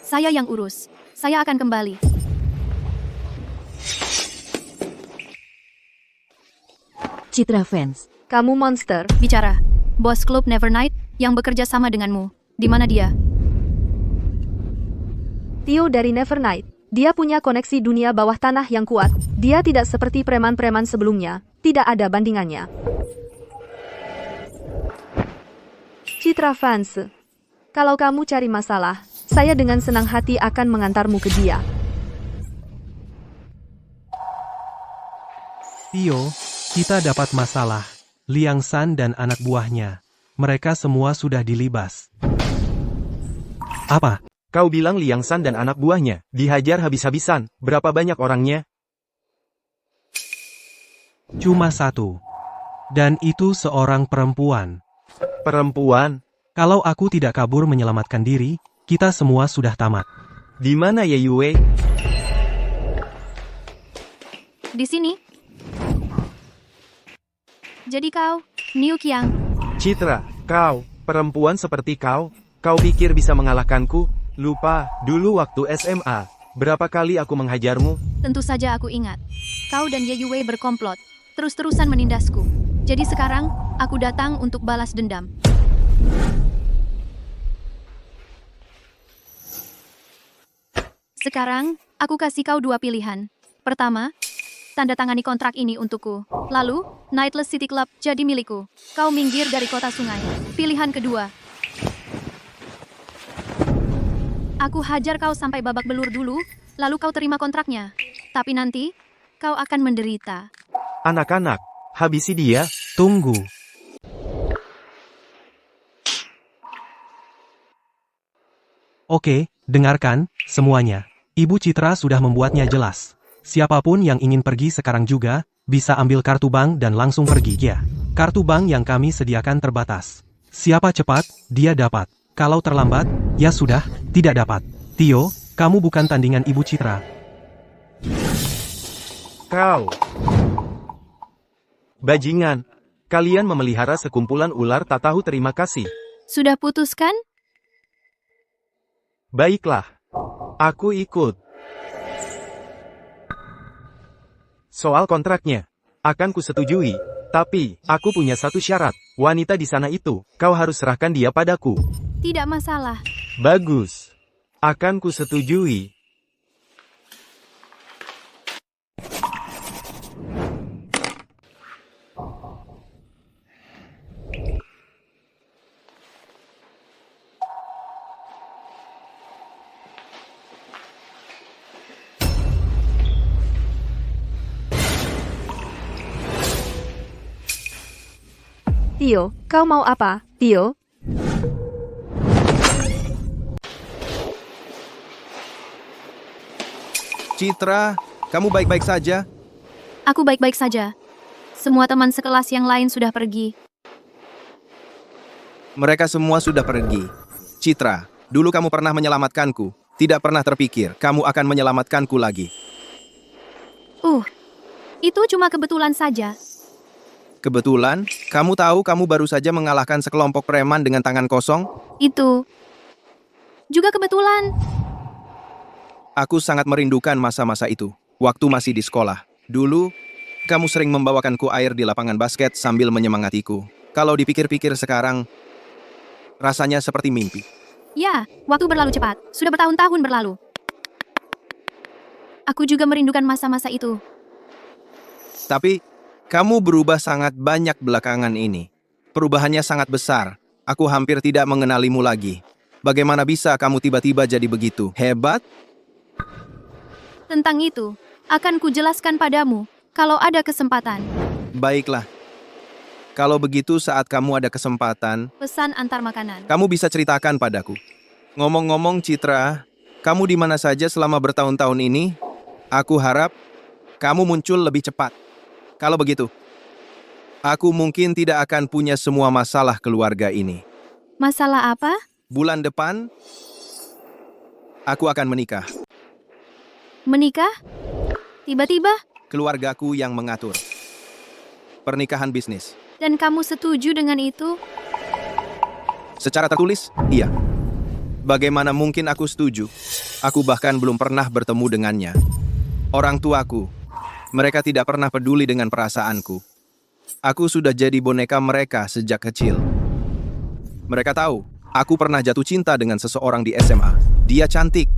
Saya yang urus. Saya akan kembali. Citra fans. Kamu monster. Bicara. Bos klub Nevernight yang bekerja sama denganmu. Di mana dia? Tio dari Nevernight. Dia punya koneksi dunia bawah tanah yang kuat. Dia tidak seperti preman-preman sebelumnya. Tidak ada bandingannya. Citra fans. Kalau kamu cari masalah, saya dengan senang hati akan mengantarmu ke dia. Tio, kita dapat masalah. Liang San dan anak buahnya. Mereka semua sudah dilibas. Apa? Kau bilang Liang San dan anak buahnya dihajar habis-habisan. Berapa banyak orangnya? Cuma satu. Dan itu seorang perempuan. Perempuan? Kalau aku tidak kabur menyelamatkan diri, kita semua sudah tamat. Di mana Ye Yue? Di sini. Jadi kau, Niu Qiang. Citra, kau, perempuan seperti kau pikir bisa mengalahkanku? Lupa, dulu waktu SMA, berapa kali aku menghajarmu? Tentu saja aku ingat. Kau dan Ye Yue berkomplot, terus-terusan menindasku. Jadi sekarang, aku datang untuk balas dendam. Sekarang, aku kasih kau dua pilihan. Pertama, tanda tangani kontrak ini untukku. Lalu, Nightless City Club jadi milikku. Kau minggir dari kota sungai. Pilihan kedua. Aku hajar kau sampai babak belur dulu, lalu kau terima kontraknya. Tapi nanti, kau akan menderita. Anak-anak, habisi dia. Tunggu. Oke, dengarkan, semuanya. Ibu Citra sudah membuatnya jelas. Siapapun yang ingin pergi sekarang juga, bisa ambil kartu bank dan langsung pergi. Ya, kartu bank yang kami sediakan terbatas. Siapa cepat, dia dapat. Kalau terlambat, ya sudah, tidak dapat. Tio, kamu bukan tandingan Ibu Citra. Kau. Bajingan. Kalian memelihara sekumpulan ular tak tahu terima kasih. Sudah putus kan? Baiklah. Aku ikut. Soal kontraknya, akan kusetujui. Tapi, aku punya satu syarat. Wanita di sana itu, kau harus serahkan dia padaku. Tidak masalah. Bagus. Akan kusetujui. Tio, kau mau apa, Tio? Citra, kamu baik-baik saja? Aku baik-baik saja. Semua teman sekelas yang lain sudah pergi. Mereka semua sudah pergi. Citra, dulu kamu pernah menyelamatkanku. Tidak pernah terpikir kamu akan menyelamatkanku lagi. Itu cuma kebetulan saja. Kebetulan, kamu tahu kamu baru saja mengalahkan sekelompok preman dengan tangan kosong? Itu juga kebetulan. Aku sangat merindukan masa-masa itu, waktu masih di sekolah. Dulu, kamu sering membawakanku air di lapangan basket sambil menyemangatiku. Kalau dipikir-pikir sekarang, rasanya seperti mimpi. Ya, waktu berlalu cepat. Sudah bertahun-tahun berlalu. Aku juga merindukan masa-masa itu. Tapi, kamu berubah sangat banyak belakangan ini. Perubahannya sangat besar. Aku hampir tidak mengenalimu lagi. Bagaimana bisa kamu tiba-tiba jadi begitu hebat? Tentang itu, akan kujelaskan padamu kalau ada kesempatan. Baiklah. Kalau begitu saat kamu ada kesempatan, Pesan antar makanan. kamu bisa ceritakan padaku. Ngomong-ngomong Citra, kamu di mana saja selama bertahun-tahun ini? Aku harap kamu muncul lebih cepat. Kalau begitu, aku mungkin tidak akan punya semua masalah keluarga ini. Masalah apa? Bulan depan, aku akan menikah. Menikah? Tiba-tiba? Keluargaku yang mengatur. Pernikahan bisnis. Dan kamu setuju dengan itu? Secara tertulis, iya. Bagaimana mungkin aku setuju? Aku bahkan belum pernah bertemu dengannya. Orang tuaku, mereka tidak pernah peduli dengan perasaanku. Aku sudah jadi boneka mereka sejak kecil. Mereka tahu, aku pernah jatuh cinta dengan seseorang di SMA. Dia cantik,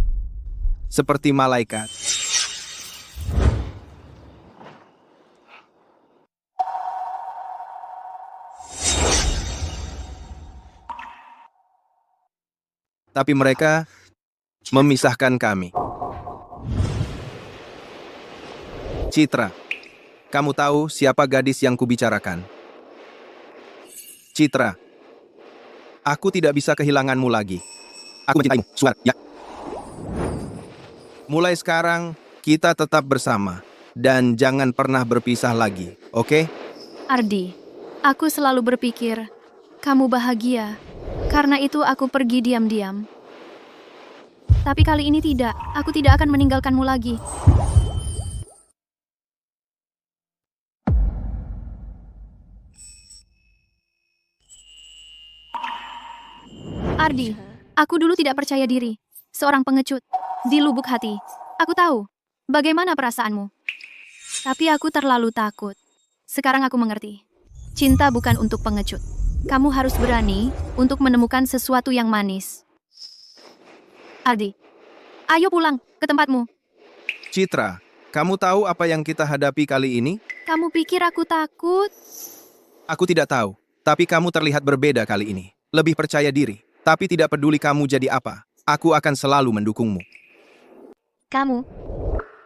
seperti malaikat. Tapi mereka memisahkan kami. Citra, kamu tahu siapa gadis yang kubicarakan? Citra, aku tidak bisa kehilanganmu lagi. Aku mencintaimu, Suar, ya. Mulai sekarang, kita tetap bersama. Dan jangan pernah berpisah lagi, oke? Ardi, aku selalu berpikir, kamu bahagia. Karena itu aku pergi diam-diam. Tapi kali ini tidak, aku tidak akan meninggalkanmu lagi. Ardi, aku dulu tidak percaya diri. Seorang pengecut. Di lubuk hati. Aku tahu. Bagaimana perasaanmu? Tapi aku terlalu takut. Sekarang aku mengerti. Cinta bukan untuk pengecut. Kamu harus berani untuk menemukan sesuatu yang manis. Ardi, ayo pulang ke tempatmu. Citra, kamu tahu apa yang kita hadapi kali ini? Kamu pikir aku takut? Aku tidak tahu, tapi kamu terlihat berbeda kali ini. Lebih percaya diri, tapi tidak peduli kamu jadi apa. Aku akan selalu mendukungmu. Kamu,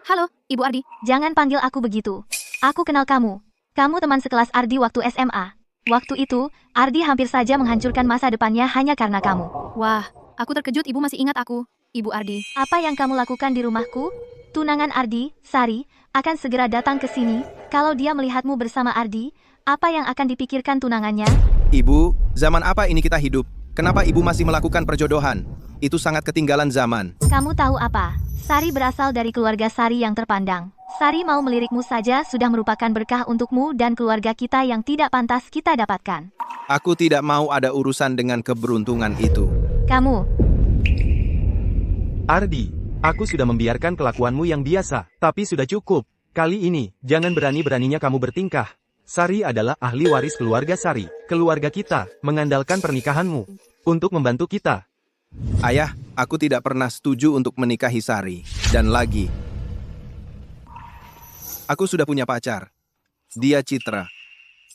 Halo, Ibu Ardi. jangan panggil aku begitu. Aku kenal kamu. Kamu teman sekelas Ardi waktu SMA. Waktu itu, Ardi hampir saja menghancurkan masa depannya hanya karena kamu. Wah, aku terkejut Ibu masih ingat aku, Ibu Ardi. Apa yang kamu lakukan di rumahku? Tunangan Ardi, Sari, akan segera datang ke sini. Kalau dia melihatmu bersama Ardi, apa yang akan dipikirkan tunangannya? Ibu, zaman apa ini kita hidup? Kenapa ibu masih melakukan perjodohan? Itu sangat ketinggalan zaman. Kamu tahu apa? Sari berasal dari keluarga Sari yang terpandang. Sari mau melirikmu saja sudah merupakan berkah untukmu dan keluarga kita yang tidak pantas kita dapatkan. Aku tidak mau ada urusan dengan keberuntungan itu. Kamu, Ardi, aku sudah membiarkan kelakuanmu yang biasa, tapi sudah cukup. Kali ini, jangan berani-beraninya kamu bertingkah. Sari adalah ahli waris keluarga Sari. Keluarga kita mengandalkan pernikahanmu untuk membantu kita. Ayah, aku tidak pernah setuju untuk menikahi Sari. Dan lagi, aku sudah punya pacar. Dia Citra.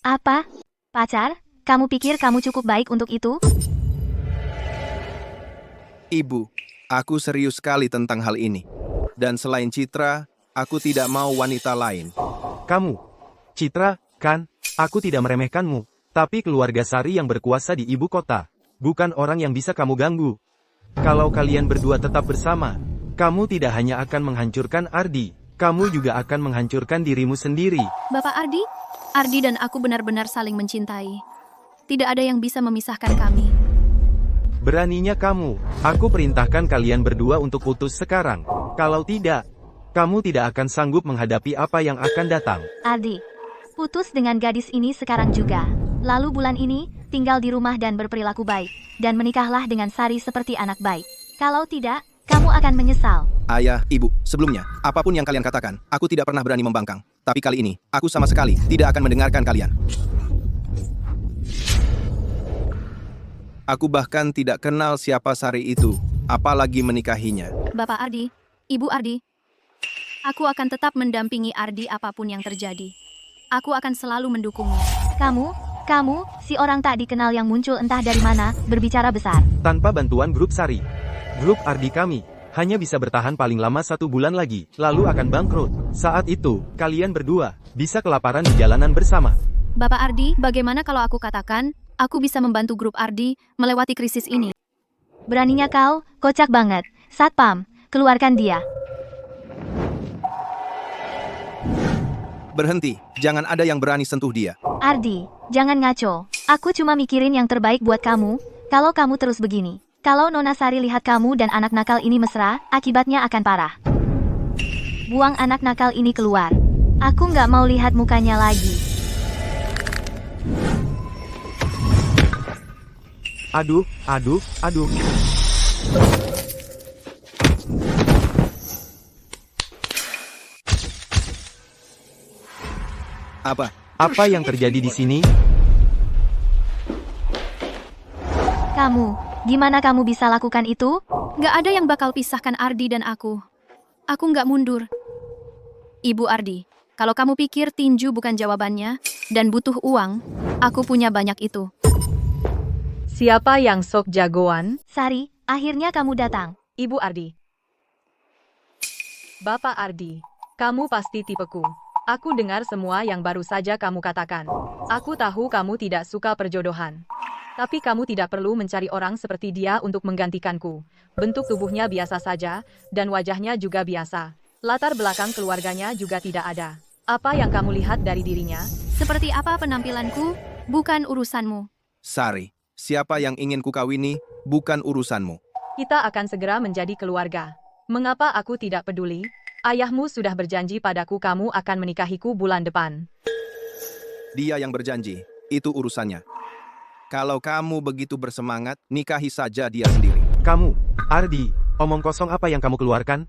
apa? Pacar? Kamu pikir kamu cukup baik untuk itu? Ibu, aku serius sekali tentang hal ini. Dan selain Citra, aku tidak mau wanita lain. Kamu, Citra, kan? Aku tidak meremehkanmu. Tapi keluarga Sari yang berkuasa di ibu kota. Bukan orang yang bisa kamu ganggu. Kalau kalian berdua tetap bersama, kamu tidak hanya akan menghancurkan Ardi, kamu juga akan menghancurkan dirimu sendiri. Bapak Ardi? Ardi dan aku benar-benar saling mencintai. Tidak ada yang bisa memisahkan kami. Beraninya kamu, aku perintahkan kalian berdua untuk putus sekarang. Kalau tidak, kamu tidak akan sanggup menghadapi apa yang akan datang. Ardi, putus dengan gadis ini sekarang juga. Lalu bulan ini, tinggal di rumah dan berperilaku baik. Dan menikahlah dengan Sari seperti anak baik. Kalau tidak, kamu akan menyesal. Ayah, ibu, sebelumnya, apapun yang kalian katakan, aku tidak pernah berani membangkang. Tapi kali ini, aku sama sekali tidak akan mendengarkan kalian. Aku bahkan tidak kenal siapa Sari itu, apalagi menikahinya. Bapak Ardi, Ibu Ardi, aku akan tetap mendampingi Ardi apapun yang terjadi. Aku akan selalu mendukungnya. Kamu, si orang tak dikenal yang muncul entah dari mana, berbicara besar. Tanpa bantuan grup Sari, grup Ardi kami hanya bisa bertahan paling lama 1 bulan lagi, lalu akan bangkrut. Saat itu, kalian berdua bisa kelaparan di jalanan bersama. Bapak Ardi, bagaimana kalau aku katakan, aku bisa membantu grup Ardi melewati krisis ini? Beraninya kau, kocak banget. Satpam, keluarkan dia. Berhenti, jangan ada yang berani sentuh dia. Ardi, jangan ngaco. Aku cuma mikirin yang terbaik buat kamu. Kalau kamu terus begini, kalau Nona Sari lihat kamu dan anak nakal ini mesra, akibatnya akan parah. Buang anak nakal ini keluar. Aku nggak mau lihat mukanya lagi. Aduh, aduh, aduh. Apa? Apa yang terjadi di sini? Kamu, gimana kamu bisa lakukan itu? Nggak ada yang bakal pisahkan Ardi dan aku. Aku nggak mundur. Ibu Ardi, kalau kamu pikir tinju bukan jawabannya, dan butuh uang, aku punya banyak itu. Siapa yang sok jagoan? Sari, akhirnya kamu datang. Ibu Ardi. Bapak Ardi, kamu pasti tipeku. Aku dengar semua yang baru saja kamu katakan. Aku tahu kamu tidak suka perjodohan. Tapi kamu tidak perlu mencari orang seperti dia untuk menggantikanku. Bentuk tubuhnya biasa saja, dan wajahnya juga biasa. Latar belakang keluarganya juga tidak ada. Apa yang kamu lihat dari dirinya? Seperti apa penampilanku, bukan urusanmu. Sari, siapa yang ingin kukawini, bukan urusanmu. Kita akan segera menjadi keluarga. Mengapa aku tidak peduli? Ayahmu sudah berjanji padaku kamu akan menikahiku bulan depan. Dia yang berjanji, itu urusannya. Kalau kamu begitu bersemangat, nikahi saja dia sendiri. Kamu, Ardi, omong kosong apa yang kamu keluarkan?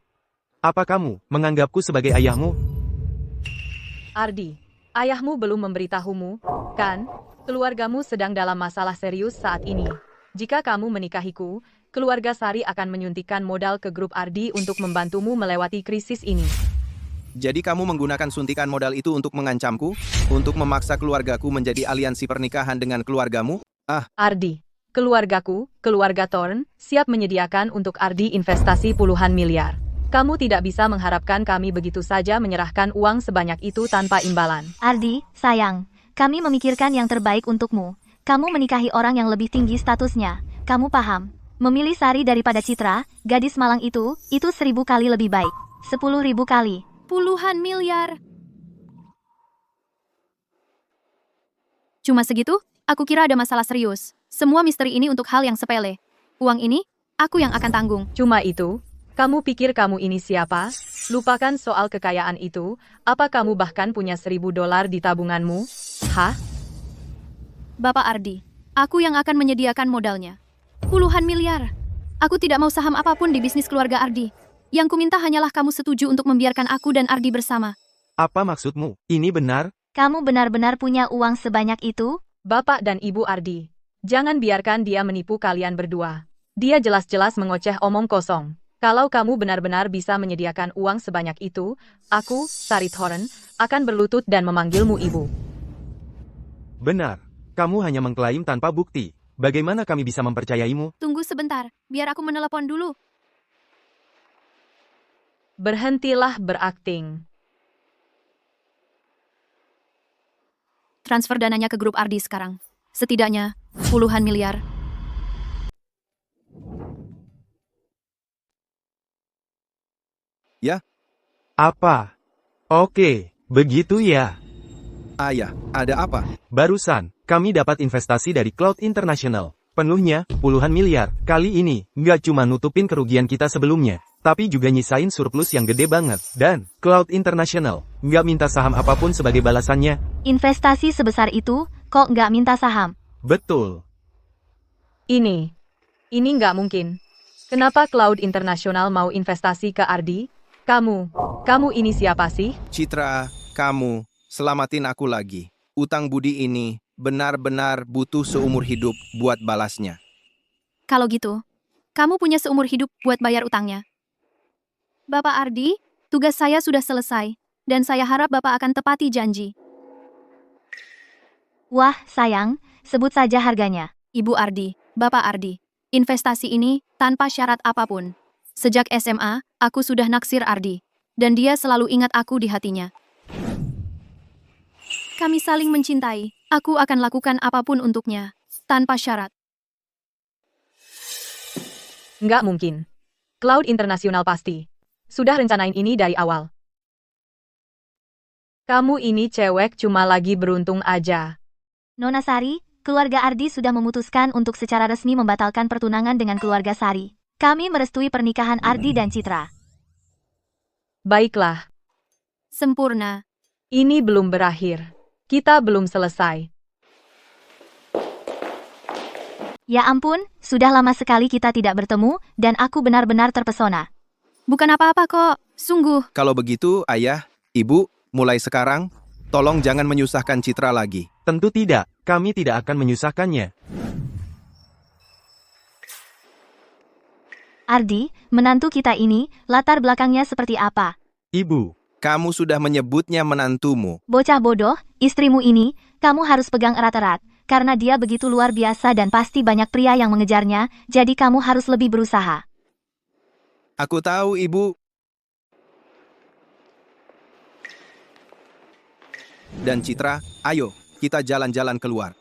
Apa kamu menganggapku sebagai ayahmu? Ardi, ayahmu belum memberitahumu, kan? Keluargamu sedang dalam masalah serius saat ini. Jika kamu menikahiku, keluarga Sari akan menyuntikkan modal ke grup Ardi untuk membantumu melewati krisis ini. Jadi kamu menggunakan suntikan modal itu untuk mengancamku? Untuk memaksa keluargaku menjadi aliansi pernikahan dengan keluargamu? Ardi, keluargaku, keluarga Thorn, siap menyediakan untuk Ardi investasi puluhan miliar. Kamu tidak bisa mengharapkan kami begitu saja menyerahkan uang sebanyak itu tanpa imbalan. Ardi, sayang, kami memikirkan yang terbaik untukmu. Kamu menikahi orang yang lebih tinggi statusnya. Kamu paham? Memilih Sari daripada Citra, gadis malang itu 1000 kali lebih baik. 10.000 kali. Puluhan miliar. Cuma segitu? Aku kira ada masalah serius. Semua misteri ini untuk hal yang sepele. Uang ini, aku yang akan tanggung. Cuma itu? Kamu pikir kamu ini siapa? Lupakan soal kekayaan itu. Apa kamu bahkan punya $1.000 di tabunganmu? Hah? Bapak Ardi, aku yang akan menyediakan modalnya. Puluhan miliar. Aku tidak mau saham apapun di bisnis keluarga Ardi. Yang kuminta hanyalah kamu setuju untuk membiarkan aku dan Ardi bersama. Apa maksudmu? Ini benar? Kamu benar-benar punya uang sebanyak itu? Bapak dan Ibu Ardi, jangan biarkan dia menipu kalian berdua. Dia jelas-jelas mengoceh omong kosong. Kalau kamu benar-benar bisa menyediakan uang sebanyak itu, aku, Sari Thorn, akan berlutut dan memanggilmu ibu. Benar. Kamu hanya mengklaim tanpa bukti. Bagaimana kami bisa mempercayaimu? Tunggu sebentar, biar aku menelepon dulu. Berhentilah berakting. Transfer dananya ke grup Ardi sekarang. Setidaknya, puluhan miliar. Ya? Apa? Oke, begitu ya. Ayah, ada apa? Barusan, kami dapat investasi dari Cloud International. Penuhnya, puluhan miliar. Kali ini, nggak cuma nutupin kerugian kita sebelumnya, tapi juga nyisain surplus yang gede banget. Dan, Cloud International, nggak minta saham apapun sebagai balasannya. Investasi sebesar itu, kok nggak minta saham? Betul. Ini nggak mungkin. Kenapa Cloud International mau investasi ke Ardi? Kamu ini siapa sih? Citra, kamu, selamatin aku lagi. Utang budi ini benar-benar butuh seumur hidup buat balasnya. Kalau gitu, kamu punya seumur hidup buat bayar utangnya. Bapak Ardi, tugas saya sudah selesai, dan saya harap Bapak akan tepati janji. Wah, sayang, sebut saja harganya. Ibu Ardi, Bapak Ardi, investasi ini tanpa syarat apapun. Sejak SMA, aku sudah naksir Ardi, dan dia selalu ingat aku di hatinya. Kami saling mencintai. Aku akan lakukan apapun untuknya, tanpa syarat. Nggak mungkin. Cloud Internasional pasti sudah rencanain ini dari awal. Kamu ini cewek cuma lagi beruntung aja. Nona Sari, keluarga Ardi sudah memutuskan untuk secara resmi membatalkan pertunangan dengan keluarga Sari. Kami merestui pernikahan Ardi dan Citra. Baiklah, Sempurna. ini belum berakhir. Kita belum selesai. Ya ampun, sudah lama sekali kita tidak bertemu, dan aku benar-benar terpesona. Bukan apa-apa kok, sungguh. Kalau begitu, ayah, ibu, mulai sekarang, tolong jangan menyusahkan Citra lagi. Tentu tidak, kami tidak akan menyusahkannya. Ardi, menantu kita ini, latar belakangnya seperti apa? Ibu, Kamu sudah menyebutnya menantumu. Bocah bodoh, istrimu ini, kamu harus pegang erat-erat, karena dia begitu luar biasa dan pasti banyak pria yang mengejarnya, jadi kamu harus lebih berusaha. Aku tahu, ibu. Dan Citra, ayo, kita jalan-jalan keluar.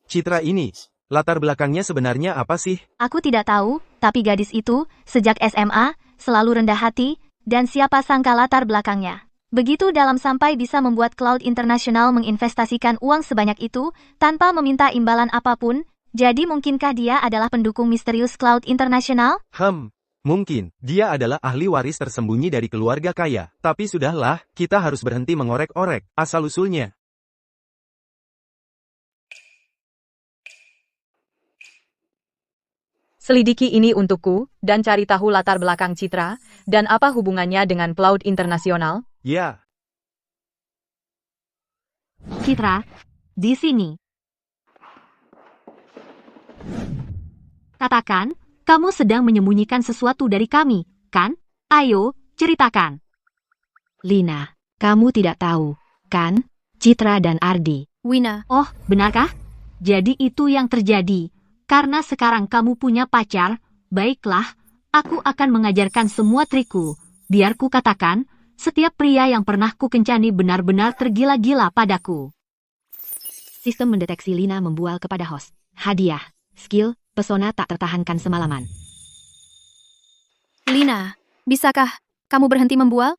Citra ini, latar belakangnya sebenarnya apa sih? Aku tidak tahu, tapi gadis itu, sejak SMA, selalu rendah hati, dan siapa sangka latar belakangnya. Begitu dalam sampai bisa membuat Cloud International menginvestasikan uang sebanyak itu, tanpa meminta imbalan apapun, jadi mungkinkah dia adalah pendukung misterius Cloud International? Mungkin, dia adalah ahli waris tersembunyi dari keluarga kaya. Tapi sudahlah, kita harus berhenti mengorek-orek, asal-usulnya. Selidiki ini untukku, dan cari tahu latar belakang Citra, dan apa hubungannya dengan Cloud Internasional. Ya, Citra, di sini. Katakan, kamu sedang menyembunyikan sesuatu dari kami, kan? Ayo, ceritakan. Lina, kamu tidak tahu, kan? Citra dan Ardi. Wina, Oh, benarkah? Jadi itu yang terjadi. Karena sekarang kamu punya pacar, baiklah, aku akan mengajarkan semua trikku. Biar ku katakan, setiap pria yang pernah ku kencani benar-benar tergila-gila padaku. Sistem mendeteksi Lina membual kepada host. Hadiah, skill, pesona tak tertahankan semalaman. Lina, bisakah kamu berhenti membual?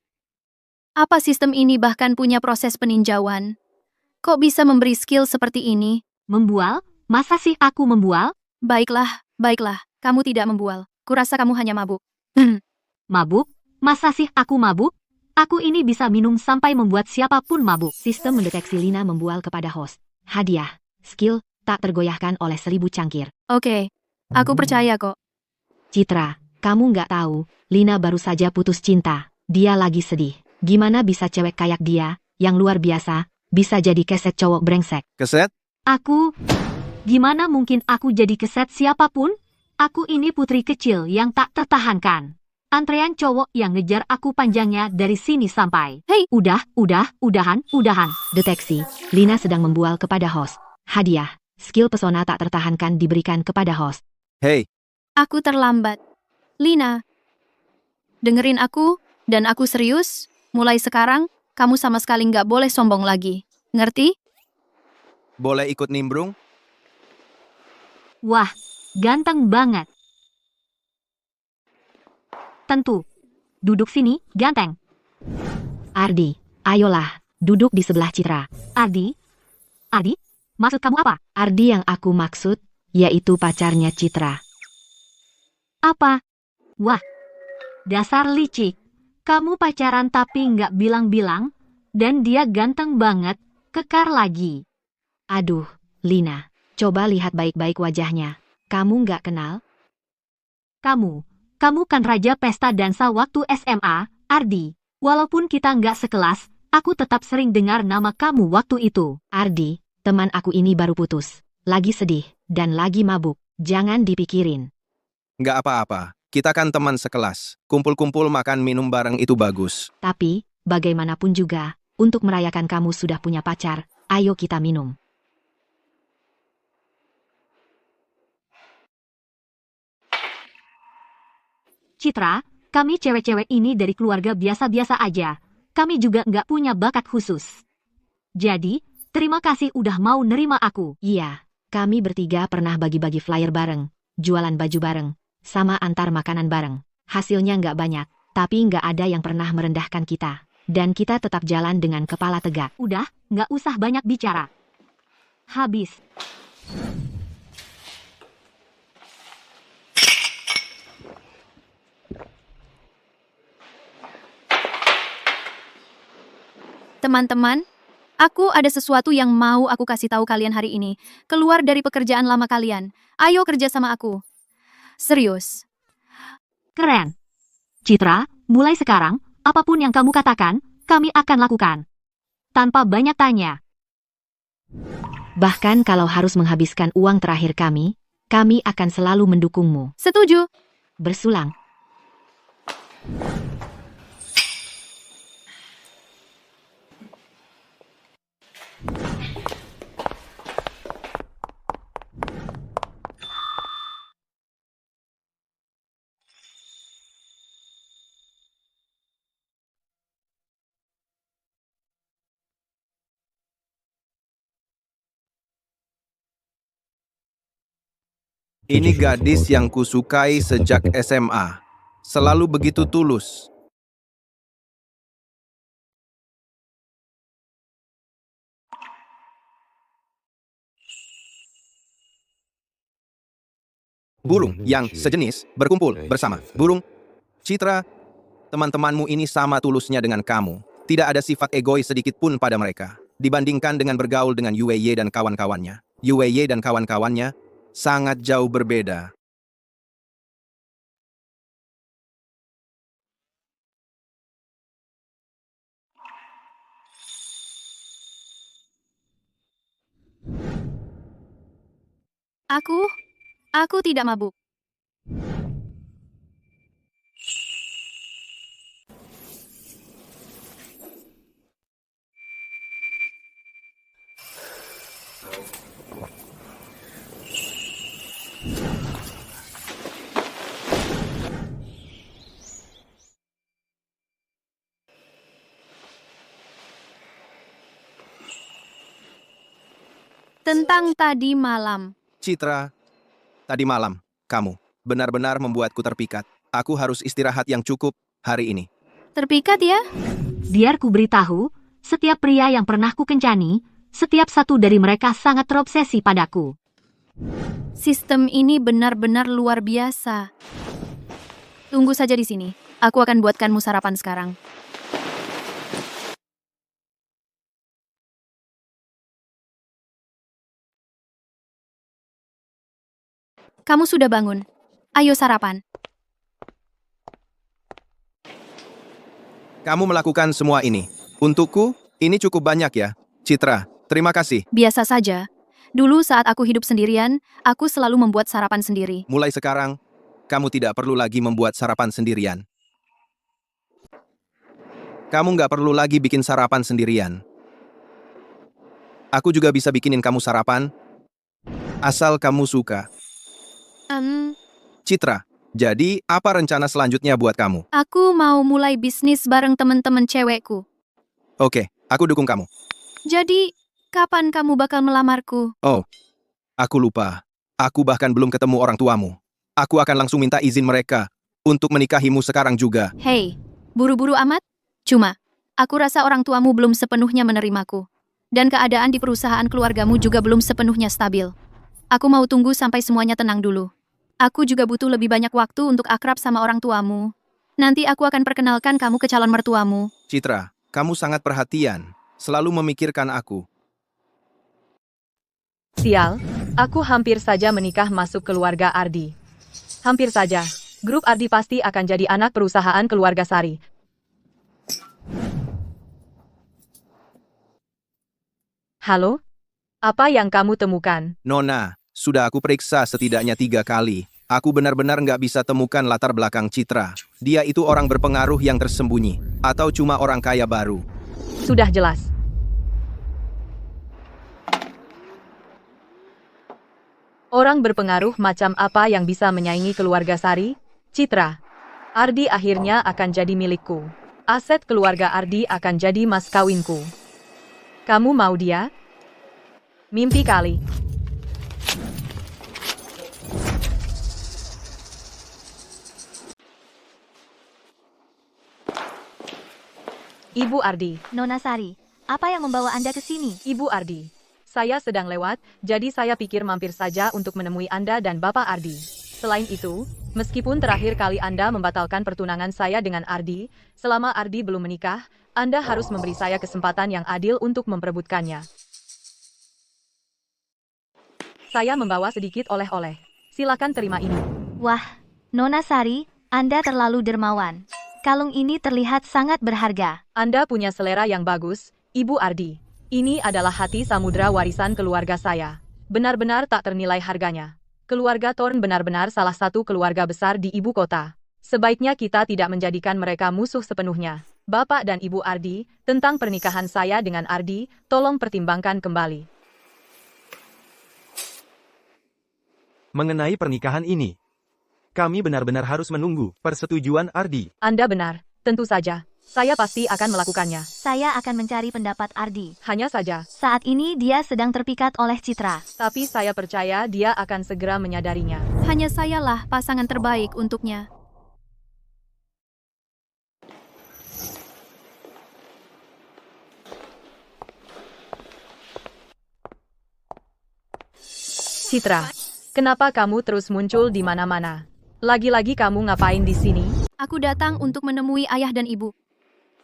Apa sistem ini bahkan punya proses peninjauan? Kok bisa memberi skill seperti ini? Membual? Masa sih aku membual? Baiklah, kamu tidak membual. Kurasa kamu hanya mabuk. Mabuk? Masa sih aku mabuk? Aku ini bisa minum sampai membuat siapapun mabuk. Sistem mendeteksi Lina membual kepada host. Hadiah, skill, tak tergoyahkan oleh 1000 cangkir. Oke, aku percaya kok. Citra, kamu nggak tahu, Lina baru saja putus cinta. Dia lagi sedih. Gimana bisa cewek kayak dia, yang luar biasa, bisa jadi keset cowok brengsek? Keset? Gimana mungkin aku jadi keset siapapun? Aku ini putri kecil yang tak tertahankan. Antrean cowok yang ngejar aku panjangnya dari sini sampai. Hei! Udahan. Deteksi, Lina sedang membual kepada host. Hadiah, skill pesona tak tertahankan diberikan kepada host. Hei, Aku terlambat. Lina, dengerin aku, dan aku serius. Mulai sekarang, kamu sama sekali nggak boleh sombong lagi. Ngerti? boleh ikut nimbrung? Wah, ganteng banget. Tentu. Duduk sini, ganteng. Ardi, ayolah, duduk di sebelah Citra. Ardi? Maksud kamu apa? Ardi yang aku maksud, yaitu pacarnya Citra. Apa? Wah, dasar licik. Kamu pacaran tapi nggak bilang-bilang, dan dia ganteng banget, kekar lagi. Aduh, Lina, coba lihat baik-baik wajahnya. Kamu nggak kenal? Kamu kan raja pesta dansa waktu SMA, Ardi. Walaupun kita nggak sekelas, aku tetap sering dengar nama kamu waktu itu. Ardi, teman aku ini baru putus. Lagi sedih, dan lagi mabuk. Jangan dipikirin. Nggak apa-apa, kita kan teman sekelas. Kumpul-kumpul makan minum bareng itu bagus. Tapi, bagaimanapun juga, untuk merayakan kamu sudah punya pacar, ayo kita minum. Citra, kami cewek-cewek ini dari keluarga biasa-biasa aja. Kami juga nggak punya bakat khusus. Jadi, terima kasih udah mau nerima aku. Iya, kami bertiga pernah bagi-bagi flyer bareng, jualan baju bareng, sama antar makanan bareng. Hasilnya nggak banyak, tapi nggak ada yang pernah merendahkan kita. Dan kita tetap jalan dengan kepala tegak. Udah, nggak usah banyak bicara. Habis. Teman-teman, aku ada sesuatu yang mau aku kasih tahu kalian hari ini. Keluar dari pekerjaan lama kalian. Ayo kerja sama aku. Serius. Keren. Citra, mulai sekarang, apapun yang kamu katakan, kami akan lakukan. Tanpa banyak tanya. Bahkan kalau harus menghabiskan uang terakhir kami akan selalu mendukungmu. Setuju. Bersulang. Ini gadis yang kusukai sejak SMA. Selalu begitu tulus. Burung yang sejenis berkumpul bersama burung. Citra, teman-temanmu ini sama tulusnya dengan kamu. Tidak ada sifat egois sedikit pun pada mereka. Dibandingkan dengan bergaul dengan Yueye dan kawan-kawannya. Yueye dan kawan-kawannya sangat jauh berbeda. Aku tidak mabuk. Tentang tadi malam. Citra, tadi malam, kamu benar-benar membuatku terpikat. Aku harus istirahat yang cukup hari ini. Terpikat ya? Biar ku beritahu, setiap pria yang pernah ku kencani, setiap satu dari mereka sangat terobsesi padaku. Sistem ini benar-benar luar biasa. Tunggu saja di sini. Aku akan buatkanmu sarapan sekarang. Kamu sudah bangun. Ayo sarapan. Kamu melakukan semua ini. Untukku, ini cukup banyak ya. Citra, terima kasih. Biasa saja. Dulu saat aku hidup sendirian, aku selalu membuat sarapan sendiri. Mulai sekarang, kamu tidak perlu lagi membuat sarapan sendirian. Kamu nggak perlu lagi bikin sarapan sendirian. Aku juga bisa bikinin kamu sarapan, asal kamu suka. Citra, jadi apa rencana selanjutnya buat kamu? Aku mau mulai bisnis bareng teman-teman cewekku. Oke, aku dukung kamu. Jadi, kapan kamu bakal melamarku? Oh, aku lupa. Aku bahkan belum ketemu orang tuamu. Aku akan langsung minta izin mereka untuk menikahimu sekarang juga. Hei, buru-buru amat? Cuma, aku rasa orang tuamu belum sepenuhnya menerimaku. Dan keadaan di perusahaan keluargamu juga belum sepenuhnya stabil. Aku mau tunggu sampai semuanya tenang dulu. Aku juga butuh lebih banyak waktu untuk akrab sama orang tuamu. Nanti aku akan perkenalkan kamu ke calon mertuamu. Citra, kamu sangat perhatian. Selalu memikirkan aku. Sial, aku hampir saja menikah masuk keluarga Ardi. Hampir saja. Grup Ardi pasti akan jadi anak perusahaan keluarga Sari. Halo? Apa yang kamu temukan? Nona, sudah aku periksa setidaknya 3 kali. Aku benar-benar nggak bisa temukan latar belakang Citra. Dia itu orang berpengaruh yang tersembunyi. Atau cuma orang kaya baru. Sudah jelas. Orang berpengaruh macam apa yang bisa menyaingi keluarga Sari? Citra. Ardi akhirnya akan jadi milikku. Aset keluarga Ardi akan jadi mas kawinku. Kamu mau dia? Mimpi kali. Ibu Ardi. Nona Sari, apa yang membawa Anda ke sini? Ibu Ardi. Saya sedang lewat, jadi saya pikir mampir saja untuk menemui Anda dan Bapak Ardi. Selain itu, meskipun terakhir kali Anda membatalkan pertunangan saya dengan Ardi, selama Ardi belum menikah, Anda harus memberi saya kesempatan yang adil untuk memperebutkannya. Saya membawa sedikit oleh-oleh. Silakan terima ini. Wah, Nona Sari, Anda terlalu dermawan. Kalung ini terlihat sangat berharga. Anda punya selera yang bagus, Ibu Ardi. Ini adalah hati samudra warisan keluarga saya. Benar-benar tak ternilai harganya. Keluarga Thorn benar-benar salah satu keluarga besar di ibu kota. Sebaiknya kita tidak menjadikan mereka musuh sepenuhnya. Bapak dan Ibu Ardi, tentang pernikahan saya dengan Ardi, tolong pertimbangkan kembali. Mengenai pernikahan ini, kami benar-benar harus menunggu persetujuan Ardi. Anda benar, tentu saja. Saya pasti akan melakukannya. Saya akan mencari pendapat Ardi. Hanya saja. Saat ini dia sedang terpikat oleh Citra. Tapi saya percaya dia akan segera menyadarinya. Hanya sayalah pasangan terbaik untuknya. Citra, kenapa kamu terus muncul di mana-mana? Lagi-lagi kamu ngapain di sini? Aku datang untuk menemui ayah dan ibu.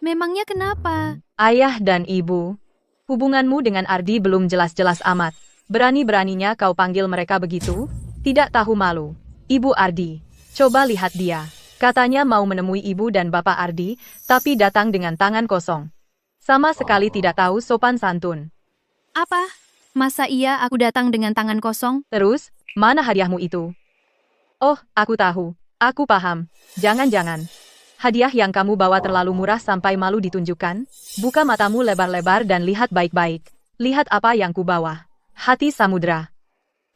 Memangnya kenapa? Ayah dan ibu. Hubunganmu dengan Ardi belum jelas-jelas amat. Berani-beraninya kau panggil mereka begitu? Tidak tahu malu. Ibu Ardi, coba lihat dia. Katanya mau menemui ibu dan bapak Ardi, tapi datang dengan tangan kosong. Sama sekali tidak tahu sopan santun. Apa? Masa iya aku datang dengan tangan kosong? Terus, mana hadiahmu itu? Oh, aku tahu. Aku paham. Jangan-jangan. Hadiah yang kamu bawa terlalu murah sampai malu ditunjukkan? Buka matamu lebar-lebar dan lihat baik-baik. Lihat apa yang ku bawa. Hati samudra.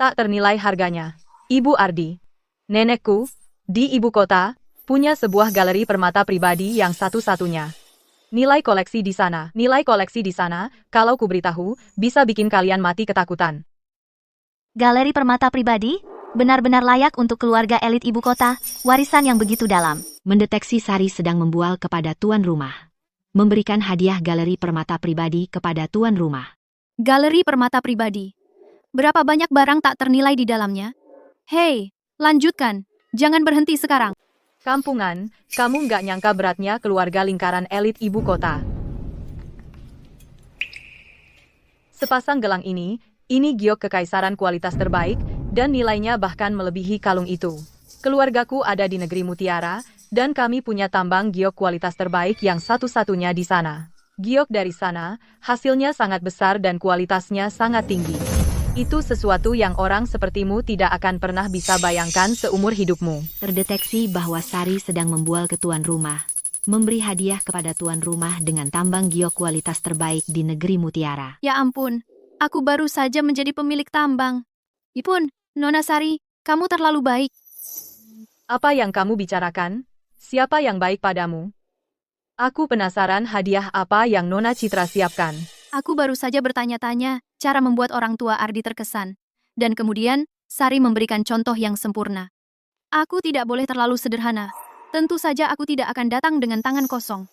Tak ternilai harganya. Ibu Ardi. Nenekku, di ibu kota, punya sebuah galeri permata pribadi yang satu-satunya. Nilai koleksi di sana, kalau ku beritahu, bisa bikin kalian mati ketakutan. Galeri permata pribadi? Benar-benar layak untuk keluarga elit ibu kota, warisan yang begitu dalam. Mendeteksi Sari sedang membual kepada tuan rumah. Memberikan hadiah galeri permata pribadi kepada tuan rumah. Galeri permata pribadi. Berapa banyak barang tak ternilai di dalamnya? Hei, lanjutkan. Jangan berhenti sekarang. Kampungan, kamu nggak nyangka beratnya keluarga lingkaran elit ibu kota. Sepasang gelang ini giok kekaisaran kualitas terbaik, dan nilainya bahkan melebihi kalung itu. Keluargaku ada di negeri Mutiara, dan kami punya tambang giok kualitas terbaik yang satu-satunya di sana. Giok dari sana, hasilnya sangat besar dan kualitasnya sangat tinggi. Itu sesuatu yang orang sepertimu tidak akan pernah bisa bayangkan seumur hidupmu. Terdeteksi bahwa Sari sedang membual ke tuan rumah. Memberi hadiah kepada tuan rumah dengan tambang giok kualitas terbaik di negeri Mutiara. Ya ampun, aku baru saja menjadi pemilik tambang. Ipun, Nona Sari, kamu terlalu baik. Apa yang kamu bicarakan? Siapa yang baik padamu? Aku penasaran hadiah apa yang Nona Citra siapkan. Aku baru saja bertanya-tanya cara membuat orang tua Ardi terkesan. Dan kemudian, Sari memberikan contoh yang sempurna. Aku tidak boleh terlalu sederhana. Tentu saja aku tidak akan datang dengan tangan kosong.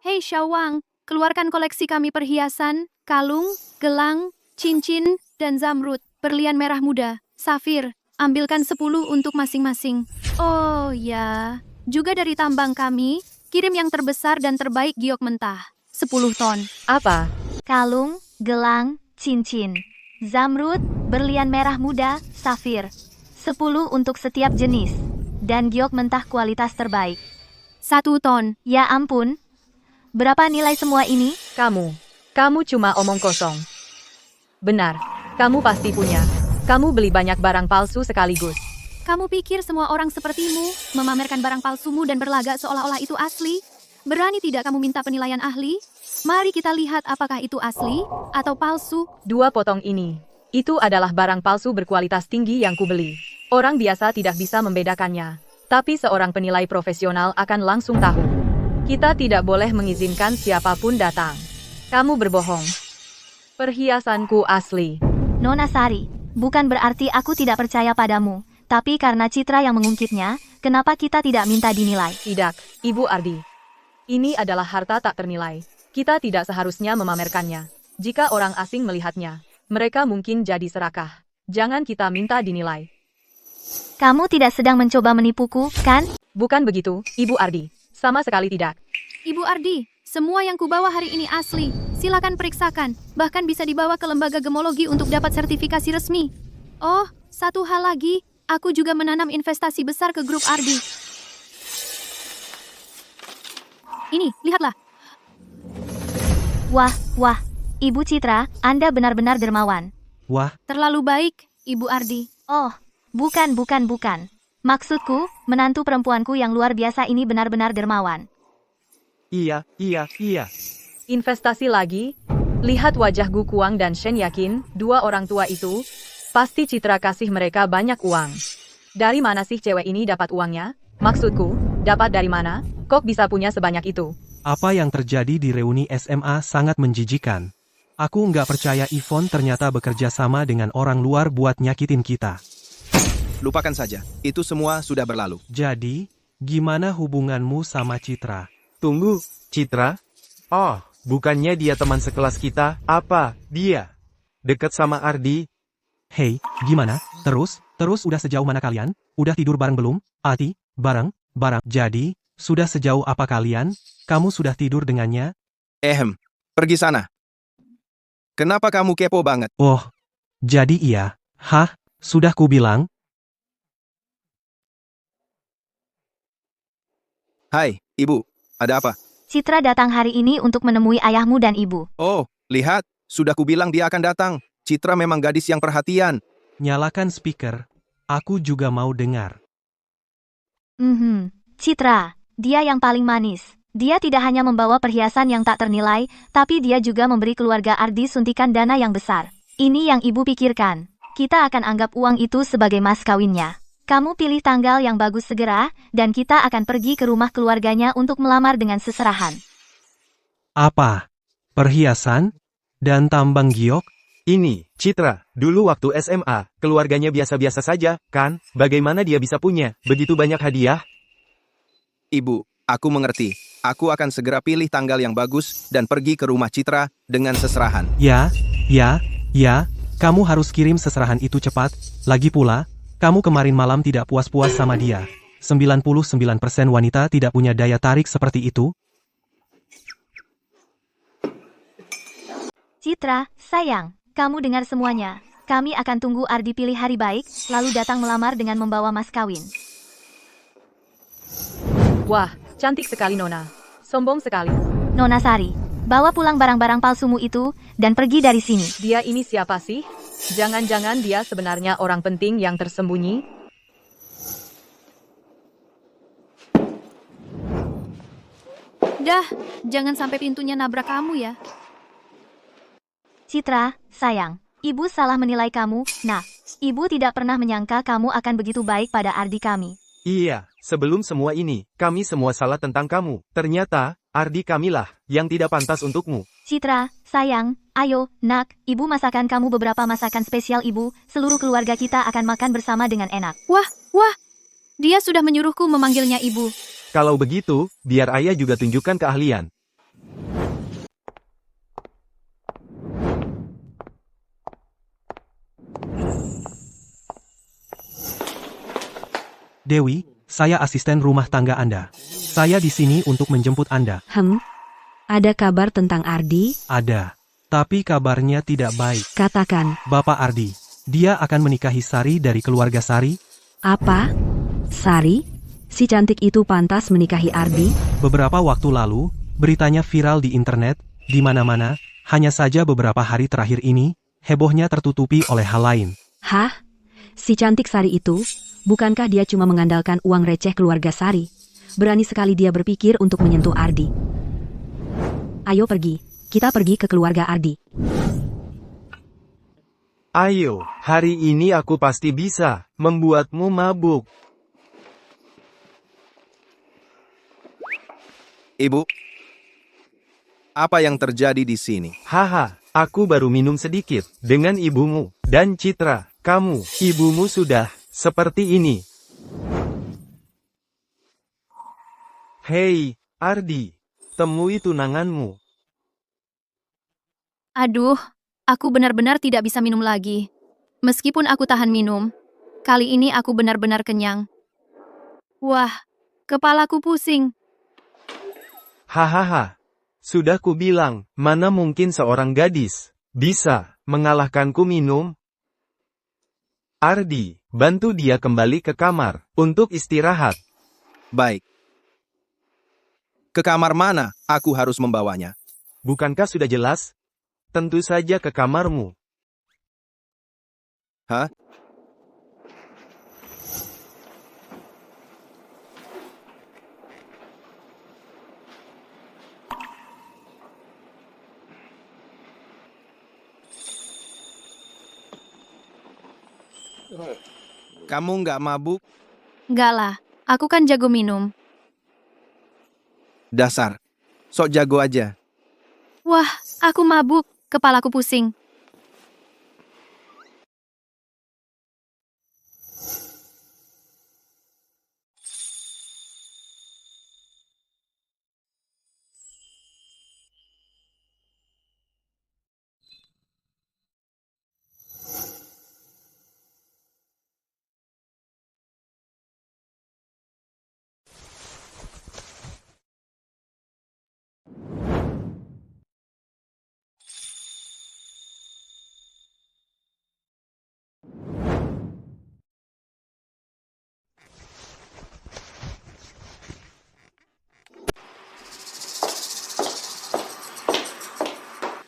Hei Xiaowang, keluarkan koleksi kami perhiasan, kalung, gelang, cincin, dan zamrud, berlian merah muda, safir. Ambilkan 10 untuk masing-masing. Oh ya, juga dari tambang kami, kirim yang terbesar dan terbaik giok mentah. 10 ton. Apa? Kalung, gelang, cincin, zamrud, berlian merah muda, safir. 10 untuk setiap jenis. Dan giok mentah kualitas terbaik. 1 ton. Ya ampun. Berapa nilai semua ini? Kamu cuma omong kosong. Benar, kamu pasti punya. Kamu beli banyak barang palsu sekaligus. Kamu pikir semua orang sepertimu memamerkan barang palsumu dan berlagak seolah-olah itu asli? Berani tidak kamu minta penilaian ahli? Mari kita lihat apakah itu asli atau palsu. 2 potong ini. Itu adalah barang palsu berkualitas tinggi yang kubeli. Orang biasa tidak bisa membedakannya. Tapi seorang penilai profesional akan langsung tahu. Kita tidak boleh mengizinkan siapapun datang. Kamu berbohong. Perhiasanku asli. Nona Sari, bukan berarti aku tidak percaya padamu. Tapi karena Citra yang mengungkitnya, kenapa kita tidak minta dinilai? Tidak, Ibu Ardi. Ini adalah harta tak ternilai. Kita tidak seharusnya memamerkannya. Jika orang asing melihatnya, mereka mungkin jadi serakah. Jangan kita minta dinilai. Kamu tidak sedang mencoba menipuku, kan? Bukan begitu, Ibu Ardi. Sama sekali tidak. Ibu Ardi, semua yang kubawa hari ini asli. Silakan periksakan. Bahkan bisa dibawa ke lembaga gemologi untuk dapat sertifikasi resmi. Oh, satu hal lagi. Aku juga menanam investasi besar ke grup Ardi. Ini, lihatlah. Wah, Ibu Citra, Anda benar-benar dermawan. Wah, Terlalu baik, Ibu Ardi. Oh, bukan. Maksudku, menantu perempuanku yang luar biasa ini benar-benar dermawan. Iya. Investasi lagi? Lihat wajah Gu Kuang dan Shen yakin, dua orang tua itu, pasti Citra kasih mereka banyak uang. Dari mana sih cewek ini dapat uangnya? Maksudku, dapat dari mana? Kok bisa punya sebanyak itu? apa yang terjadi di reuni SMA sangat menjijikan. Aku nggak percaya Yvonne ternyata bekerja sama dengan orang luar buat nyakitin kita. Lupakan saja, itu semua sudah berlalu. Jadi, gimana hubunganmu sama Citra? Tunggu, Citra? Oh, bukannya dia teman sekelas kita? Apa, dia dekat sama Ardi? Hei, gimana? Terus udah sejauh mana kalian? Udah tidur bareng belum? Ati, bareng. Jadi, sudah sejauh apa kalian? Kamu sudah tidur dengannya? Pergi sana. Kenapa kamu kepo banget? Oh, jadi iya. Hah, sudah kubilang. Hai, Ibu. Ada apa? Citra datang hari ini untuk menemui ayahmu dan ibu. Oh, lihat. Sudah kubilang dia akan datang. Citra memang gadis yang perhatian. Nyalakan speaker. Aku juga mau dengar. Citra, dia yang paling manis. Dia tidak hanya membawa perhiasan yang tak ternilai, tapi dia juga memberi keluarga Ardi suntikan dana yang besar. Ini yang ibu pikirkan. Kita akan anggap uang itu sebagai mas kawinnya. Kamu pilih tanggal yang bagus segera, dan kita akan pergi ke rumah keluarganya untuk melamar dengan seserahan. Apa? Perhiasan? Dan tambang giok? Ini, Citra, dulu waktu SMA, keluarganya biasa-biasa saja, kan? Bagaimana dia bisa punya begitu banyak hadiah? Ibu, aku mengerti. Aku akan segera pilih tanggal yang bagus dan pergi ke rumah Citra dengan seserahan. Ya. Kamu harus kirim seserahan itu cepat. Lagi pula, kamu kemarin malam tidak puas-puas sama dia. 99% wanita tidak punya daya tarik seperti itu. Citra, sayang, kamu dengar semuanya. Kami akan tunggu Ardi pilih hari baik, lalu datang melamar dengan membawa mas kawin. Wah, cantik sekali Nona. Sombong sekali. Nona Sari, bawa pulang barang-barang palsumu itu, dan pergi dari sini. Dia ini siapa sih? Jangan-jangan dia sebenarnya orang penting yang tersembunyi? Dah, jangan sampai pintunya nabrak kamu ya. Citra, sayang, ibu salah menilai kamu. Nah, ibu tidak pernah menyangka kamu akan begitu baik pada Ardi kami. Iya, sebelum semua ini, kami semua salah tentang kamu. Ternyata, Ardi kamilah yang tidak pantas untukmu. Citra, sayang, ayo, nak, ibu masakan kamu beberapa masakan spesial ibu, seluruh keluarga kita akan makan bersama dengan enak. Wah, dia sudah menyuruhku memanggilnya ibu. Kalau begitu, biar ayah juga tunjukkan keahlian. Dewi, saya asisten rumah tangga Anda. Saya di sini untuk menjemput Anda. Ada kabar tentang Ardi? Ada. Tapi kabarnya tidak baik. Katakan. Bapak Ardi, dia akan menikahi Sari dari keluarga Sari? Apa? Sari? Si cantik itu pantas menikahi Ardi? Beberapa waktu lalu, beritanya viral di internet, di mana-mana, hanya saja beberapa hari terakhir ini, hebohnya tertutupi oleh hal lain. Hah? Si cantik Sari itu? Bukankah dia cuma mengandalkan uang receh keluarga Sari? Berani sekali dia berpikir untuk menyentuh Ardi. Ayo pergi, kita pergi ke keluarga Ardi. Ayo, hari ini aku pasti bisa membuatmu mabuk. Ibu, apa yang terjadi di sini? Haha, aku baru minum sedikit dengan ibumu. Dan Citra, kamu, ibumu sudah seperti ini. Hei, Ardi, temui tunanganmu. Aduh, aku benar-benar tidak bisa minum lagi. Meskipun aku tahan minum, kali ini aku benar-benar kenyang. Wah, kepalaku pusing. Hahaha, sudah kubilang, mana mungkin seorang gadis bisa mengalahkanku minum? Ardi, bantu dia kembali ke kamar untuk istirahat. Baik. Ke kamar mana aku harus membawanya? Bukankah sudah jelas? Tentu saja ke kamarmu. Hah? Kamu nggak mabuk? Enggak lah, aku kan jago minum. Dasar. Sok jago aja. Wah, aku mabuk, kepalaku pusing.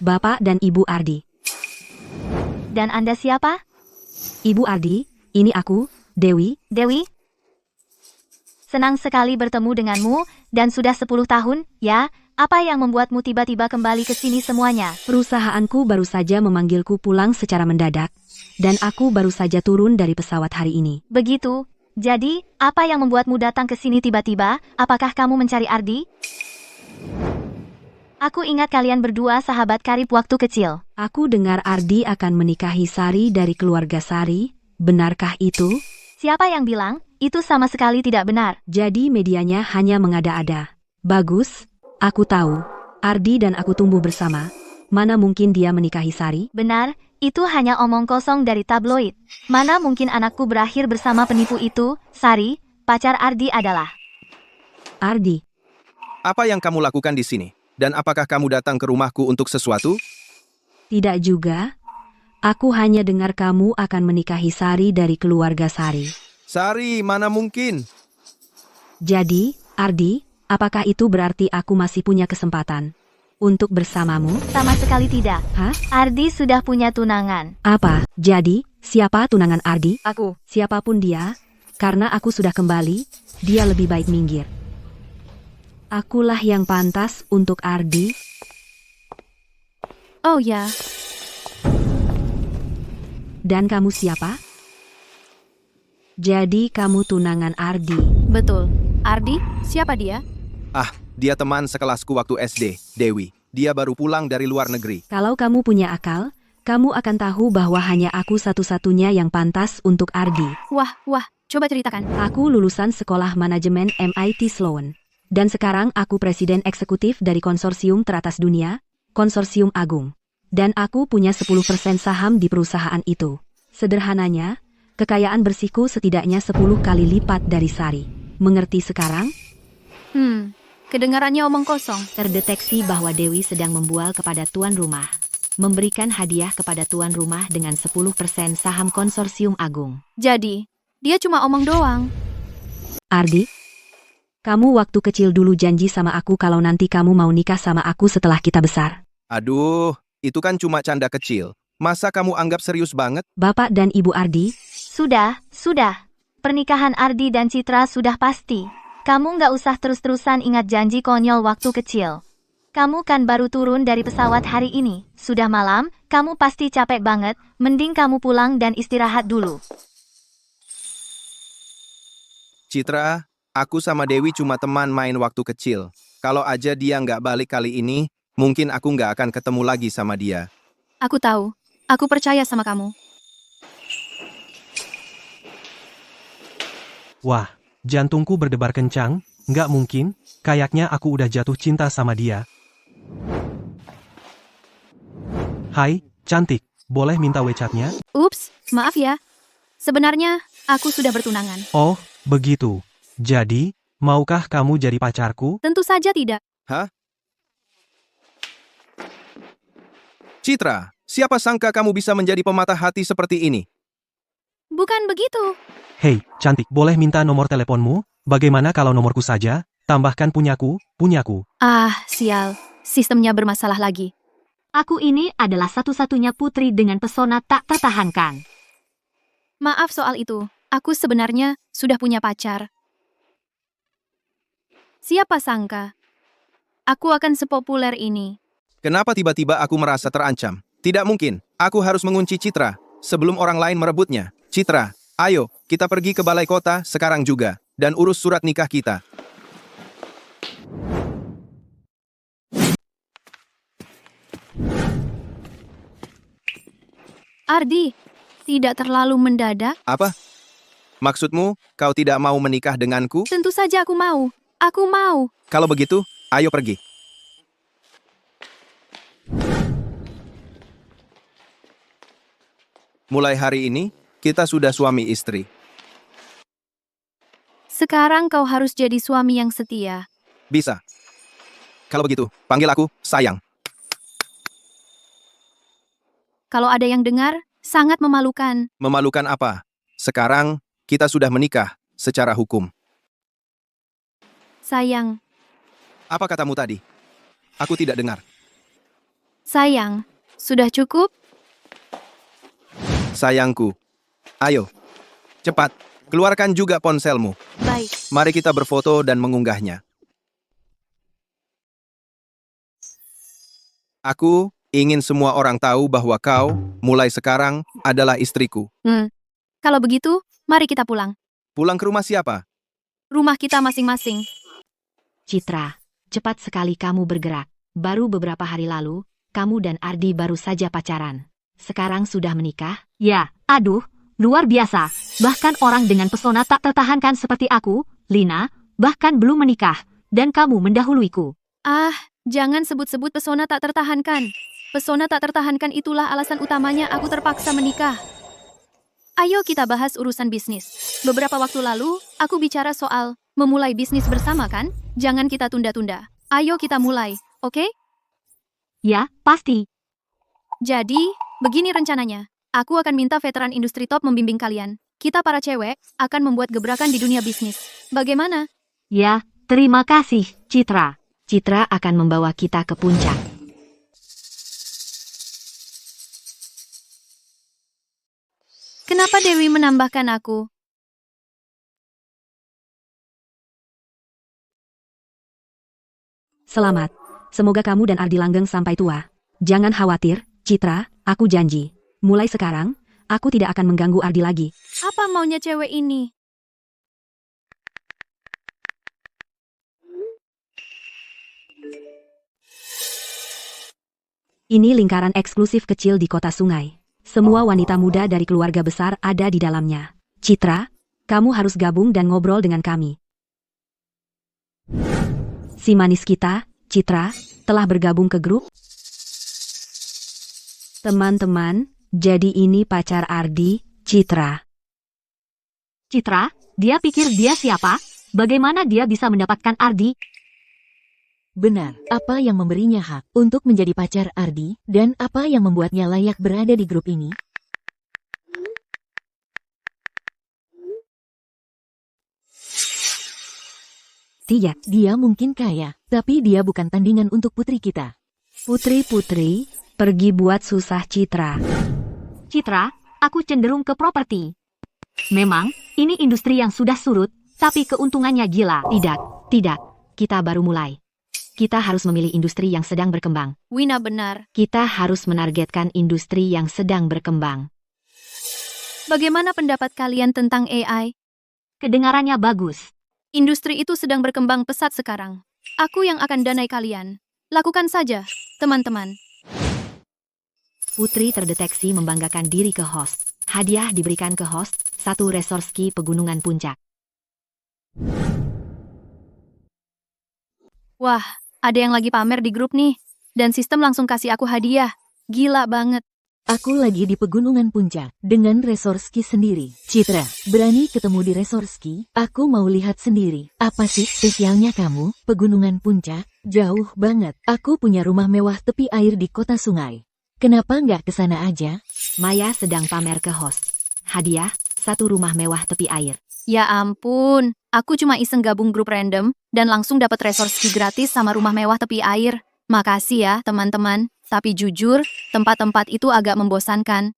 Bapak dan Ibu Ardi. Dan Anda siapa? Ibu Ardi, ini aku, Dewi. Dewi? Senang sekali bertemu denganmu, dan sudah 10 tahun, ya? Apa yang membuatmu tiba-tiba kembali ke sini semuanya? Perusahaanku baru saja memanggilku pulang secara mendadak, dan aku baru saja turun dari pesawat hari ini. Begitu. Jadi, apa yang membuatmu datang ke sini tiba-tiba? Apakah kamu mencari Ardi? Aku ingat kalian berdua sahabat karib waktu kecil. Aku dengar Ardi akan menikahi Sari dari keluarga Sari. Benarkah itu? Siapa yang bilang? Itu sama sekali tidak benar. Jadi medianya hanya mengada-ada. Bagus, aku tahu. Ardi dan aku tumbuh bersama. Mana mungkin dia menikahi Sari? Benar, itu hanya omong kosong dari tabloid. Mana mungkin anakku berakhir bersama penipu itu? Sari, pacar Ardi adalah... Ardi. Apa yang kamu lakukan di sini? Dan apakah kamu datang ke rumahku untuk sesuatu? Tidak juga. Aku hanya dengar kamu akan menikahi Sari dari keluarga Sari. Sari, mana mungkin? Jadi, Ardi, apakah itu berarti aku masih punya kesempatan untuk bersamamu? Sama sekali tidak. Hah? Ardi sudah punya tunangan. Apa? Jadi, siapa tunangan Ardi? Aku. Siapapun dia, karena aku sudah kembali, dia lebih baik minggir. Akulah yang pantas untuk Ardi. Oh ya, Dan kamu siapa? Jadi kamu tunangan Ardi. betul. Ardi, siapa dia? Ah, dia teman sekelasku waktu SD, Dewi. Dia baru pulang dari luar negeri. Kalau kamu punya akal, kamu akan tahu bahwa hanya aku satu-satunya yang pantas untuk Ardi. Wah, coba ceritakan. Aku lulusan sekolah manajemen MIT Sloan. Dan sekarang aku presiden eksekutif dari konsorsium teratas dunia, Konsorsium Agung. Dan aku punya 10% saham di perusahaan itu. Sederhananya, kekayaan bersihku setidaknya 10 kali lipat dari Sari. Mengerti sekarang? Kedengarannya omong kosong. Terdeteksi bahwa Dewi sedang membual kepada tuan rumah. Memberikan hadiah kepada tuan rumah dengan 10% saham Konsorsium Agung. Jadi, dia cuma omong doang. Ardi, kamu waktu kecil dulu janji sama aku kalau nanti kamu mau nikah sama aku setelah kita besar. Aduh, itu kan cuma canda kecil. Masa kamu anggap serius banget? Bapak dan Ibu Ardi, Sudah. Pernikahan Ardi dan Citra sudah pasti. Kamu nggak usah terus-terusan ingat janji konyol waktu kecil. Kamu kan baru turun dari pesawat hari ini. Sudah malam, kamu pasti capek banget. Mending kamu pulang dan istirahat dulu. Citra, aku sama Dewi cuma teman main waktu kecil. Kalau aja dia nggak balik kali ini, mungkin aku nggak akan ketemu lagi sama dia. Aku tahu. Aku percaya sama kamu. Wah, jantungku berdebar kencang, nggak mungkin, kayaknya aku udah jatuh cinta sama dia. Hai, cantik, boleh minta WeChat-nya? Ups, maaf ya. Sebenarnya, aku sudah bertunangan. Oh, begitu. Jadi, maukah kamu jadi pacarku? Tentu saja tidak. Hah? Citra, siapa sangka kamu bisa menjadi pematah hati seperti ini? Bukan begitu. Hei, cantik, boleh minta nomor teleponmu? Bagaimana kalau nomorku saja? Tambahkan punyaku. Ah, sial. Sistemnya bermasalah lagi. Aku ini adalah satu-satunya putri dengan pesona tak tertahankan. Maaf soal itu. Aku sebenarnya sudah punya pacar. Siapa sangka? Aku akan sepopuler ini. Kenapa tiba-tiba aku merasa terancam? Tidak mungkin, aku harus mengunci Citra sebelum orang lain merebutnya. Citra, ayo, kita pergi ke balai kota sekarang juga, dan urus surat nikah kita. Ardi, tidak terlalu mendadak? Apa? Maksudmu, kau tidak mau menikah denganku? Tentu saja aku mau. Aku mau. Kalau begitu, ayo pergi. Mulai hari ini, kita sudah suami istri. Sekarang kau harus jadi suami yang setia. Bisa. Kalau begitu, panggil aku sayang. Kalau ada yang dengar, sangat memalukan. Memalukan apa? Sekarang, kita sudah menikah secara hukum. Sayang, Apa katamu tadi? Aku tidak dengar. sayang, sudah cukup? Sayangku. Ayo, cepat, keluarkan juga ponselmu. Baik. Mari kita berfoto dan mengunggahnya. Aku ingin semua orang tahu bahwa kau, mulai sekarang, adalah istriku. Kalau begitu, mari kita pulang. Pulang ke rumah siapa? Rumah kita masing-masing. Citra, cepat sekali kamu bergerak. Baru beberapa hari lalu, kamu dan Ardi baru saja pacaran. Sekarang sudah menikah? Ya, aduh, luar biasa. Bahkan orang dengan pesona tak tertahankan seperti aku, Lina, bahkan belum menikah. Dan kamu mendahuluiku. Ah, jangan sebut-sebut pesona tak tertahankan. Pesona tak tertahankan itulah alasan utamanya aku terpaksa menikah. Ayo kita bahas urusan bisnis. Beberapa waktu lalu, aku bicara soal memulai bisnis bersama kan? Jangan kita tunda-tunda. Ayo kita mulai, oke? Ya, pasti. Jadi, begini rencananya. Aku akan minta veteran industri top membimbing kalian. Kita para cewek akan membuat gebrakan di dunia bisnis. Bagaimana? Ya, terima kasih, Citra. Citra akan membawa kita ke puncak. Kenapa Dewi menambahkan aku? Selamat. Semoga kamu dan Ardi langgeng sampai tua. Jangan khawatir, Citra, aku janji. Mulai sekarang, aku tidak akan mengganggu Ardi lagi. Apa maunya cewek ini? Ini lingkaran eksklusif kecil di kota sungai. Semua wanita muda dari keluarga besar ada di dalamnya. Citra, kamu harus gabung dan ngobrol dengan kami. Si manis kita, Citra, telah bergabung ke grup. Teman-teman, jadi ini pacar Ardi, Citra. Citra, dia pikir dia siapa? Bagaimana dia bisa mendapatkan Ardi? Benar, apa yang memberinya hak untuk menjadi pacar Ardi, dan apa yang membuatnya layak berada di grup ini? Tidak, Dia mungkin kaya, tapi dia bukan tandingan untuk putri kita. putri-putri, pergi buat susah Citra. Citra, aku cenderung ke properti. Memang, ini industri yang sudah surut, tapi keuntungannya gila. Tidak, kita baru mulai. Kita harus memilih industri yang sedang berkembang. Wina benar. Kita harus menargetkan industri yang sedang berkembang. Bagaimana pendapat kalian tentang AI? Kedengarannya bagus. Industri itu sedang berkembang pesat sekarang. Aku yang akan danai kalian. Lakukan saja, teman-teman. Putri terdeteksi membanggakan diri ke host. Hadiah diberikan ke host, 1 resort ski pegunungan puncak. Wah, ada yang lagi pamer di grup nih. Dan sistem langsung kasih aku hadiah. Gila banget. Aku lagi di pegunungan puncak, dengan resort ski sendiri. Citra, berani ketemu di resort ski? Aku mau lihat sendiri. Apa sih spesialnya kamu? Pegunungan puncak? Jauh banget. Aku punya rumah mewah tepi air di kota sungai. Kenapa nggak ke sana aja? Maya sedang pamer ke host. Hadiah, 1 rumah mewah tepi air. Ya ampun, aku cuma iseng gabung grup random, dan langsung dapat resort ski gratis sama rumah mewah tepi air. Makasih ya, teman-teman. Tapi jujur, tempat-tempat itu agak membosankan.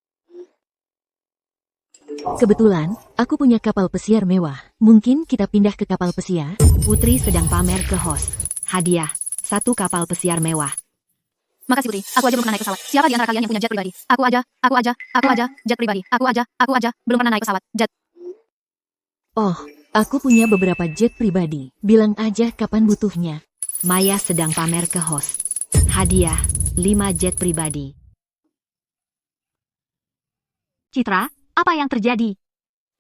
Kebetulan, aku punya kapal pesiar mewah. Mungkin kita pindah ke kapal pesiar? Putri sedang pamer ke host. Hadiah, 1 kapal pesiar mewah. Makasih Putri, aku aja belum pernah naik pesawat. Siapa di antara kalian yang punya jet pribadi? Aku aja, jet pribadi. Aku aja, belum pernah naik pesawat. Jet. Oh, aku punya beberapa jet pribadi. Bilang aja kapan butuhnya. Maya sedang pamer ke host. Hadiah, 5 jet pribadi. Citra, apa yang terjadi?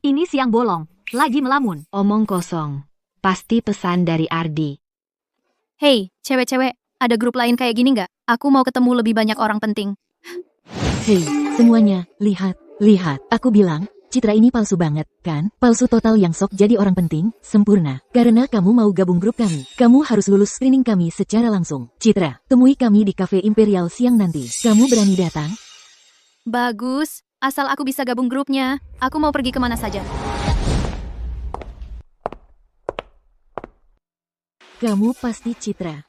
Ini siang bolong, lagi melamun. Omong kosong. Pasti pesan dari Ardi. Hey, cewek-cewek, ada grup lain kayak gini nggak? Aku mau ketemu lebih banyak orang penting. Hei, semuanya, lihat. Aku bilang, Citra ini palsu banget, kan? Palsu total yang sok jadi orang penting, sempurna. Karena kamu mau gabung grup kami, kamu harus lulus screening kami secara langsung. Citra, temui kami di Cafe Imperial siang nanti. Kamu berani datang? Bagus, asal aku bisa gabung grupnya. Aku mau pergi kemana saja. Kamu pasti Citra.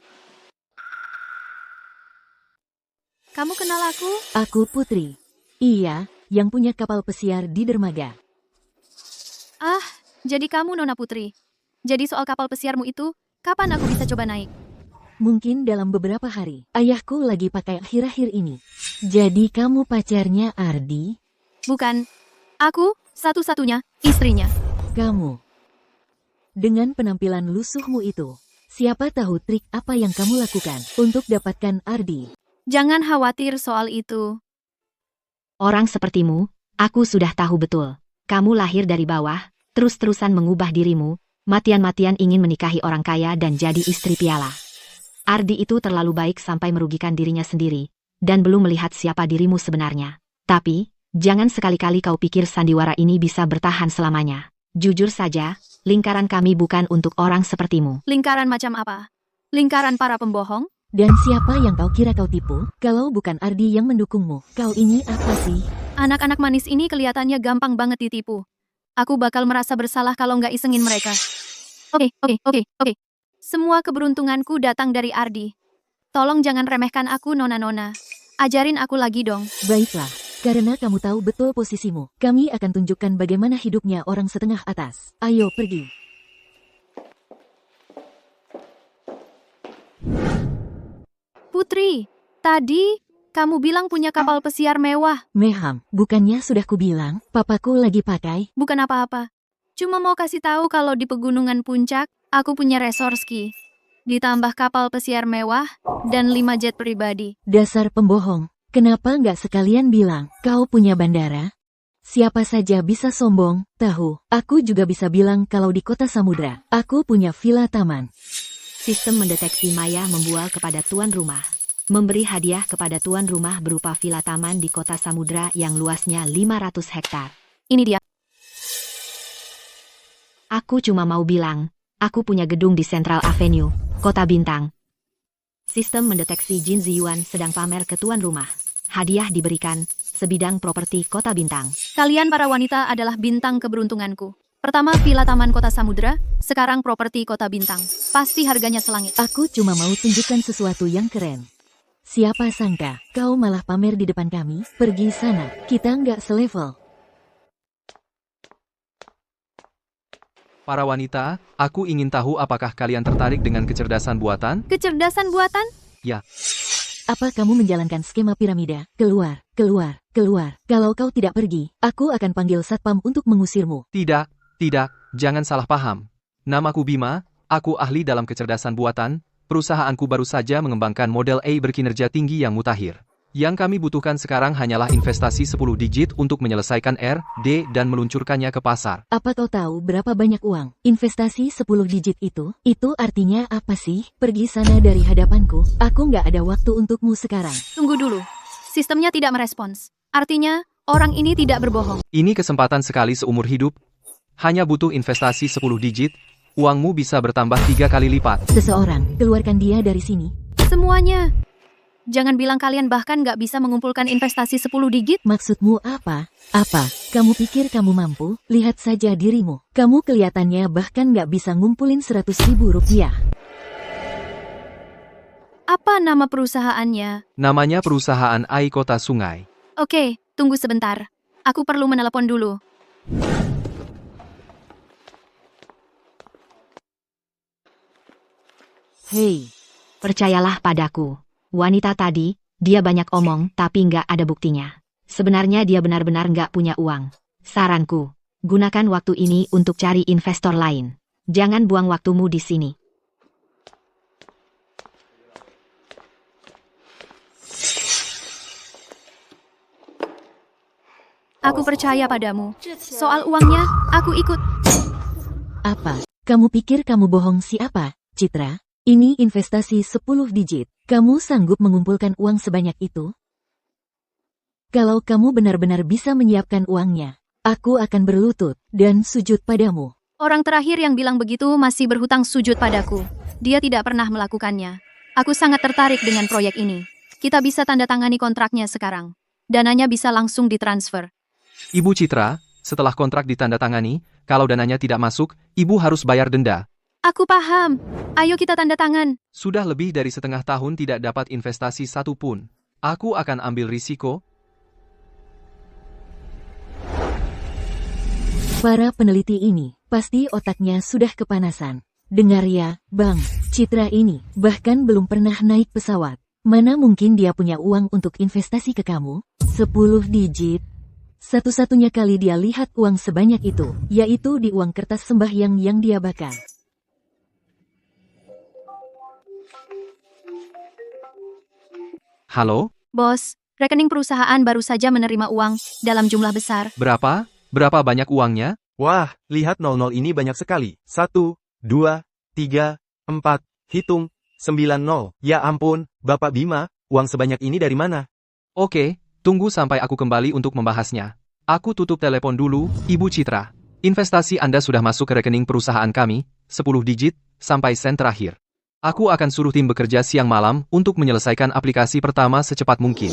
Kamu kenal aku? Aku Putri. Iya, yang punya kapal pesiar di dermaga. Ah, jadi kamu Nona Putri. Jadi soal kapal pesiarmu itu, kapan aku bisa coba naik? Mungkin dalam beberapa hari. Ayahku lagi pakai akhir-akhir ini. Jadi kamu pacarnya Ardi? Bukan. Aku, satu-satunya, istrinya. Kamu. Dengan penampilan lusuhmu itu, siapa tahu trik apa yang kamu lakukan untuk dapatkan Ardi? Jangan khawatir soal itu. Orang sepertimu, aku sudah tahu betul. Kamu lahir dari bawah, terus-terusan mengubah dirimu, matian-matian ingin menikahi orang kaya dan jadi istri piala. Ardi itu terlalu baik sampai merugikan dirinya sendiri, dan belum melihat siapa dirimu sebenarnya. Tapi, jangan sekali-kali kau pikir sandiwara ini bisa bertahan selamanya. Jujur saja, lingkaran kami bukan untuk orang sepertimu. Lingkaran macam apa? Lingkaran para pembohong? Dan siapa yang kau kira kau tipu? Kalau bukan Ardi yang mendukungmu, kau ini apa sih? Anak-anak manis ini kelihatannya gampang banget ditipu. Aku bakal merasa bersalah kalau nggak isengin mereka. Oke. Semua keberuntunganku datang dari Ardi. Tolong jangan remehkan aku, Nona-Nona. Ajarin aku lagi dong. Baiklah, karena kamu tahu betul posisimu. Kami akan tunjukkan bagaimana hidupnya orang setengah atas. Ayo pergi. Putri, tadi kamu bilang punya kapal pesiar mewah. Meham, bukannya sudah kubilang, papaku lagi pakai? Bukan apa-apa. Cuma mau kasih tahu kalau di pegunungan puncak, aku punya resort ski. Ditambah kapal pesiar mewah, dan 5 jet pribadi. Dasar pembohong, kenapa nggak sekalian bilang, kau punya bandara? Siapa saja bisa sombong, tahu, aku juga bisa bilang kalau di kota samudra, aku punya villa taman. Sistem mendeteksi Maya membual kepada tuan rumah. Memberi hadiah kepada tuan rumah berupa villa taman di kota samudra yang luasnya 500 hektar. Ini dia. Aku cuma mau bilang, aku punya gedung di Central Avenue, Kota Bintang. Sistem mendeteksi Jin Ziyuan sedang pamer ke tuan rumah. Hadiah diberikan, sebidang properti Kota Bintang. Kalian para wanita adalah bintang keberuntunganku. Pertama villa taman kota samudra, sekarang properti Kota Bintang. Pasti harganya selangit. Aku cuma mau tunjukkan sesuatu yang keren. Siapa sangka, kau malah pamer di depan kami? Pergi sana, kita nggak selevel. Para wanita, aku ingin tahu apakah kalian tertarik dengan kecerdasan buatan? Kecerdasan buatan? Apa kamu menjalankan skema piramida? Keluar, keluar, keluar. Kalau kau tidak pergi, aku akan panggil satpam untuk mengusirmu. Tidak, jangan salah paham. Namaku Bima, aku ahli dalam kecerdasan buatan. Perusahaanku baru saja mengembangkan model A berkinerja tinggi yang mutakhir. Yang kami butuhkan sekarang hanyalah investasi 10 digit untuk menyelesaikan R, D, dan meluncurkannya ke pasar. Apa kau tahu berapa banyak uang? Investasi 10 digit itu? Itu artinya apa sih? Pergi sana dari hadapanku. Aku nggak ada waktu untukmu sekarang. Tunggu dulu. Sistemnya tidak merespons. Artinya, orang ini tidak berbohong. Ini kesempatan sekali seumur hidup. Hanya butuh investasi 10 digit, uangmu bisa bertambah 3 kali lipat. Seseorang, keluarkan dia dari sini. Semuanya. Jangan bilang kalian bahkan nggak bisa mengumpulkan investasi 10 digit. Maksudmu apa? Apa? Kamu pikir kamu mampu? Lihat saja dirimu. Kamu kelihatannya bahkan nggak bisa ngumpulin 100.000 rupiah. Apa nama perusahaannya? Namanya perusahaan AI Kota Sungai. Oke, tunggu sebentar. Aku perlu menelepon dulu. Hei, percayalah padaku. Wanita tadi, dia banyak omong tapi nggak ada buktinya. Sebenarnya dia benar-benar nggak punya uang. Saranku, gunakan waktu ini untuk cari investor lain. Jangan buang waktumu di sini. Aku percaya padamu. Soal uangnya, aku ikut. Apa? Kamu pikir kamu bohong siapa, Citra? Ini investasi 10 digit. Kamu sanggup mengumpulkan uang sebanyak itu? Kalau kamu benar-benar bisa menyiapkan uangnya, aku akan berlutut dan sujud padamu. Orang terakhir yang bilang begitu masih berhutang sujud padaku. Dia tidak pernah melakukannya. Aku sangat tertarik dengan proyek ini. Kita bisa tanda tangani kontraknya sekarang. Dananya bisa langsung ditransfer. Ibu Citra, setelah kontrak ditandatangani, kalau dananya tidak masuk, ibu harus bayar denda. Aku paham. Ayo kita tanda tangan. Sudah lebih dari setengah tahun tidak dapat investasi satu pun. Aku akan ambil risiko. Para peneliti ini, pasti otaknya sudah kepanasan. Dengar ya, Bang, Citra ini bahkan belum pernah naik pesawat. Mana mungkin dia punya uang untuk investasi ke kamu? 10 digit. Satu-satunya kali dia lihat uang sebanyak itu, yaitu di uang kertas sembahyang yang dia bakar. Halo? Bos, rekening perusahaan baru saja menerima uang dalam jumlah besar. Berapa? Berapa banyak uangnya? Wah, lihat 00 ini banyak sekali. 1, 2, 3, 4, hitung, 90. Ya ampun, Bapak Bima, uang sebanyak ini dari mana? Oke, tunggu sampai aku kembali untuk membahasnya. Aku tutup telepon dulu, Ibu Citra. Investasi Anda sudah masuk ke rekening perusahaan kami, 10 digit, sampai sen terakhir. Aku akan suruh tim bekerja siang malam untuk menyelesaikan aplikasi pertama secepat mungkin.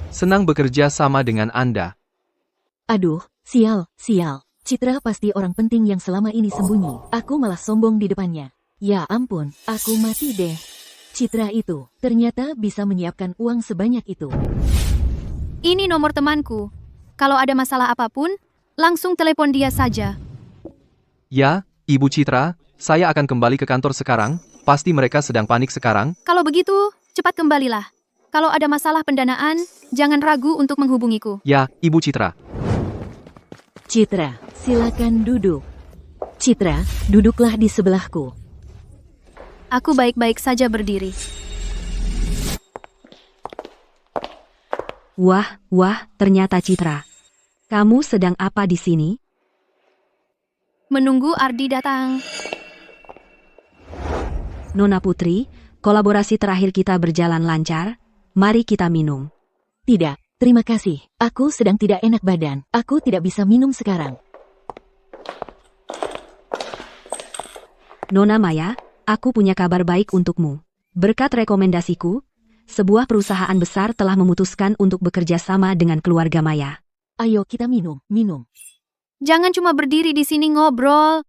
Senang bekerja sama dengan Anda. Aduh, sial. Citra pasti orang penting yang selama ini sembunyi. Aku malah sombong di depannya. Ya ampun, aku mati deh. Citra itu ternyata bisa menyiapkan uang sebanyak itu. Ini nomor temanku. Kalau ada masalah apapun, langsung telepon dia saja. Ya, Ibu Citra, saya akan kembali ke kantor sekarang. Pasti mereka sedang panik sekarang. Kalau begitu, cepat kembalilah. Kalau ada masalah pendanaan, jangan ragu untuk menghubungiku. Ya, Ibu Citra. Citra, silakan duduk. Citra, duduklah di sebelahku. Aku baik-baik saja berdiri. Wah, ternyata Citra. Kamu sedang apa di sini? Menunggu Ardi datang. Nona Putri, kolaborasi terakhir kita berjalan lancar. Mari kita minum. Tidak, terima kasih. Aku sedang tidak enak badan. Aku tidak bisa minum sekarang. Nona Maya, aku punya kabar baik untukmu. Berkat rekomendasiku, sebuah perusahaan besar telah memutuskan untuk bekerja sama dengan keluarga Maya. Ayo kita minum. Jangan cuma berdiri di sini ngobrol.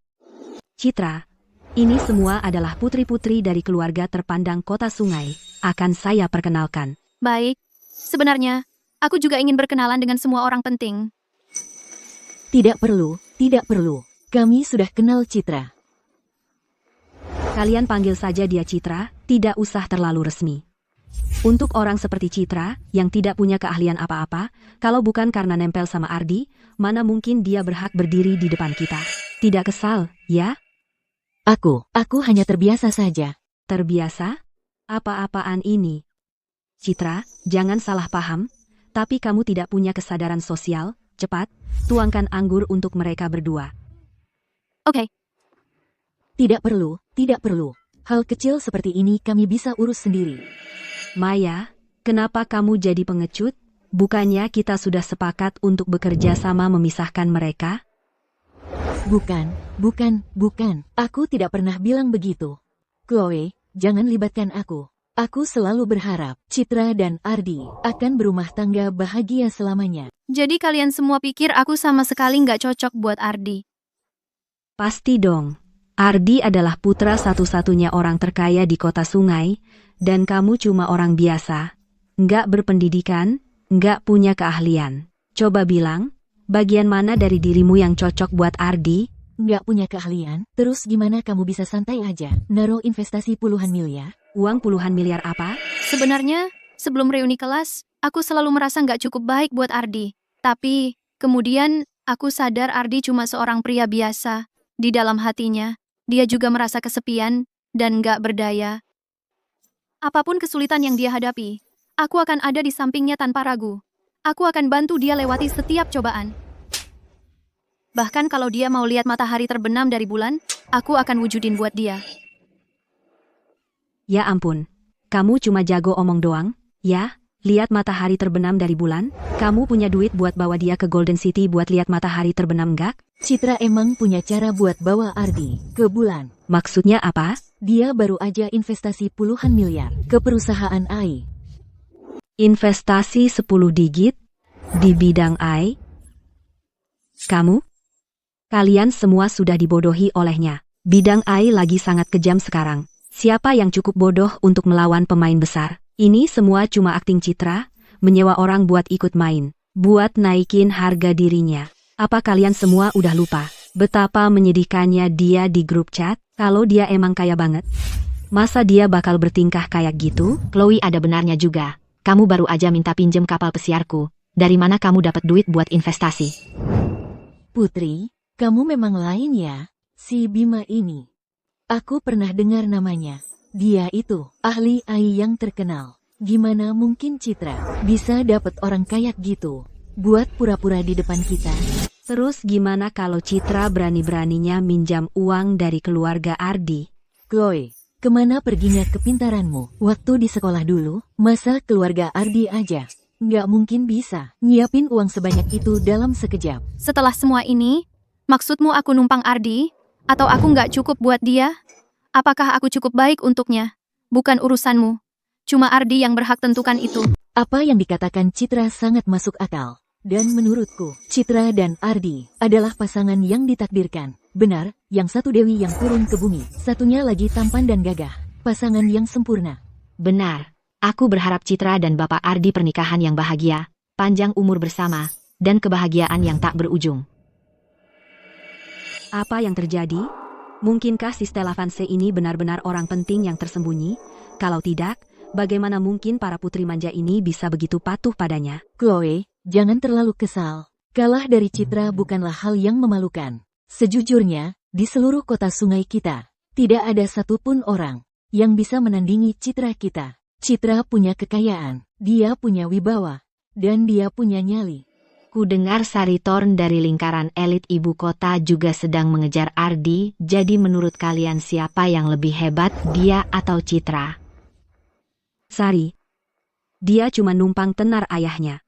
Citra, ini semua adalah putri-putri dari keluarga terpandang Kota Sungai. Akan saya perkenalkan. Baik. Sebenarnya, aku juga ingin berkenalan dengan semua orang penting. Tidak perlu. Kami sudah kenal Citra. Kalian panggil saja dia Citra, tidak usah terlalu resmi. Untuk orang seperti Citra, yang tidak punya keahlian apa-apa, kalau bukan karena nempel sama Ardi, mana mungkin dia berhak berdiri di depan kita. Tidak kesal, ya? Aku hanya terbiasa saja. Terbiasa? Apa-apaan ini? Citra, jangan salah paham, tapi kamu tidak punya kesadaran sosial. Cepat, tuangkan anggur untuk mereka berdua. Oke, Tidak perlu. Hal kecil seperti ini kami bisa urus sendiri. Maya, kenapa kamu jadi pengecut? Bukannya kita sudah sepakat untuk bekerja sama memisahkan mereka? Bukan. Aku tidak pernah bilang begitu. Chloe, jangan libatkan aku. Aku selalu berharap Citra dan Ardi akan berumah tangga bahagia selamanya. jadi kalian semua pikir aku sama sekali nggak cocok buat Ardi. Pasti dong. Ardi adalah putra satu-satunya orang terkaya di kota sungai, dan kamu cuma orang biasa. Nggak berpendidikan, nggak punya keahlian. Coba bilang, bagian mana dari dirimu yang cocok buat Ardi? Nggak punya keahlian, terus gimana kamu bisa santai aja naruh investasi puluhan miliar? Uang puluhan miliar apa? Sebenarnya, sebelum reuni kelas, aku selalu merasa nggak cukup baik buat Ardi. Tapi, kemudian, aku sadar Ardi cuma seorang pria biasa. Di dalam hatinya, dia juga merasa kesepian dan nggak berdaya. Apapun kesulitan yang dia hadapi, aku akan ada di sampingnya tanpa ragu. Aku akan bantu dia lewati setiap cobaan. Bahkan kalau dia mau lihat matahari terbenam dari bulan, aku akan wujudin buat dia. Ya ampun, kamu cuma jago omong doang, ya? Lihat matahari terbenam dari bulan? Kamu punya duit buat bawa dia ke Golden City buat lihat matahari terbenam nggak? Citra emang punya cara buat bawa Ardi ke bulan. Maksudnya apa? Dia baru aja investasi puluhan miliar ke perusahaan AI. Investasi 10 digit di bidang AI? Kamu? Kalian semua sudah dibodohi olehnya. Bidang AI lagi sangat kejam sekarang. Siapa yang cukup bodoh untuk melawan pemain besar? Ini semua cuma akting Citra, menyewa orang buat ikut main, buat naikin harga dirinya. Apa kalian semua udah lupa betapa menyedihkannya dia di grup chat? Kalau dia emang kaya banget, masa dia bakal bertingkah kayak gitu? Chloe, ada benarnya juga. Kamu baru aja minta pinjem kapal pesiarku. Dari mana kamu dapat duit buat investasi? Putri, kamu memang lain ya. Si Bima ini. Aku pernah dengar namanya. Dia itu ahli AI yang terkenal. Gimana mungkin Citra bisa dapat orang kayak gitu buat pura-pura di depan kita? Terus gimana kalau Citra berani-beraninya minjam uang dari keluarga Ardi? Chloe, kemana perginya kepintaranmu waktu di sekolah dulu? Masa keluarga Ardi aja nggak mungkin bisa nyiapin uang sebanyak itu dalam sekejap? Setelah semua ini, maksudmu aku numpang Ardi? Atau aku nggak cukup buat dia? Apakah aku cukup baik untuknya? Bukan urusanmu. Cuma Ardi yang berhak tentukan itu. Apa yang dikatakan Citra sangat masuk akal. Dan menurutku, Citra dan Ardi adalah pasangan yang ditakdirkan. Benar, yang satu dewi yang turun ke bumi, satunya lagi tampan dan gagah. Pasangan yang sempurna. Benar. Aku berharap Citra dan Bapak Ardi pernikahan yang bahagia, panjang umur bersama, dan kebahagiaan yang tak berujung. Apa yang terjadi? Mungkinkah si Stella Vance ini benar-benar orang penting yang tersembunyi? Kalau tidak, bagaimana mungkin para putri manja ini bisa begitu patuh padanya? Chloe, jangan terlalu kesal. Kalah dari Citra bukanlah hal yang memalukan. Sejujurnya, di seluruh kota sungai kita, tidak ada satupun orang yang bisa menandingi Citra kita. Citra punya kekayaan, dia punya wibawa, dan dia punya nyali. Ku dengar Sari Thorn dari lingkaran elit ibu kota juga sedang mengejar Ardi, jadi menurut kalian siapa yang lebih hebat, dia atau Citra? Sari. Dia cuma numpang tenar ayahnya.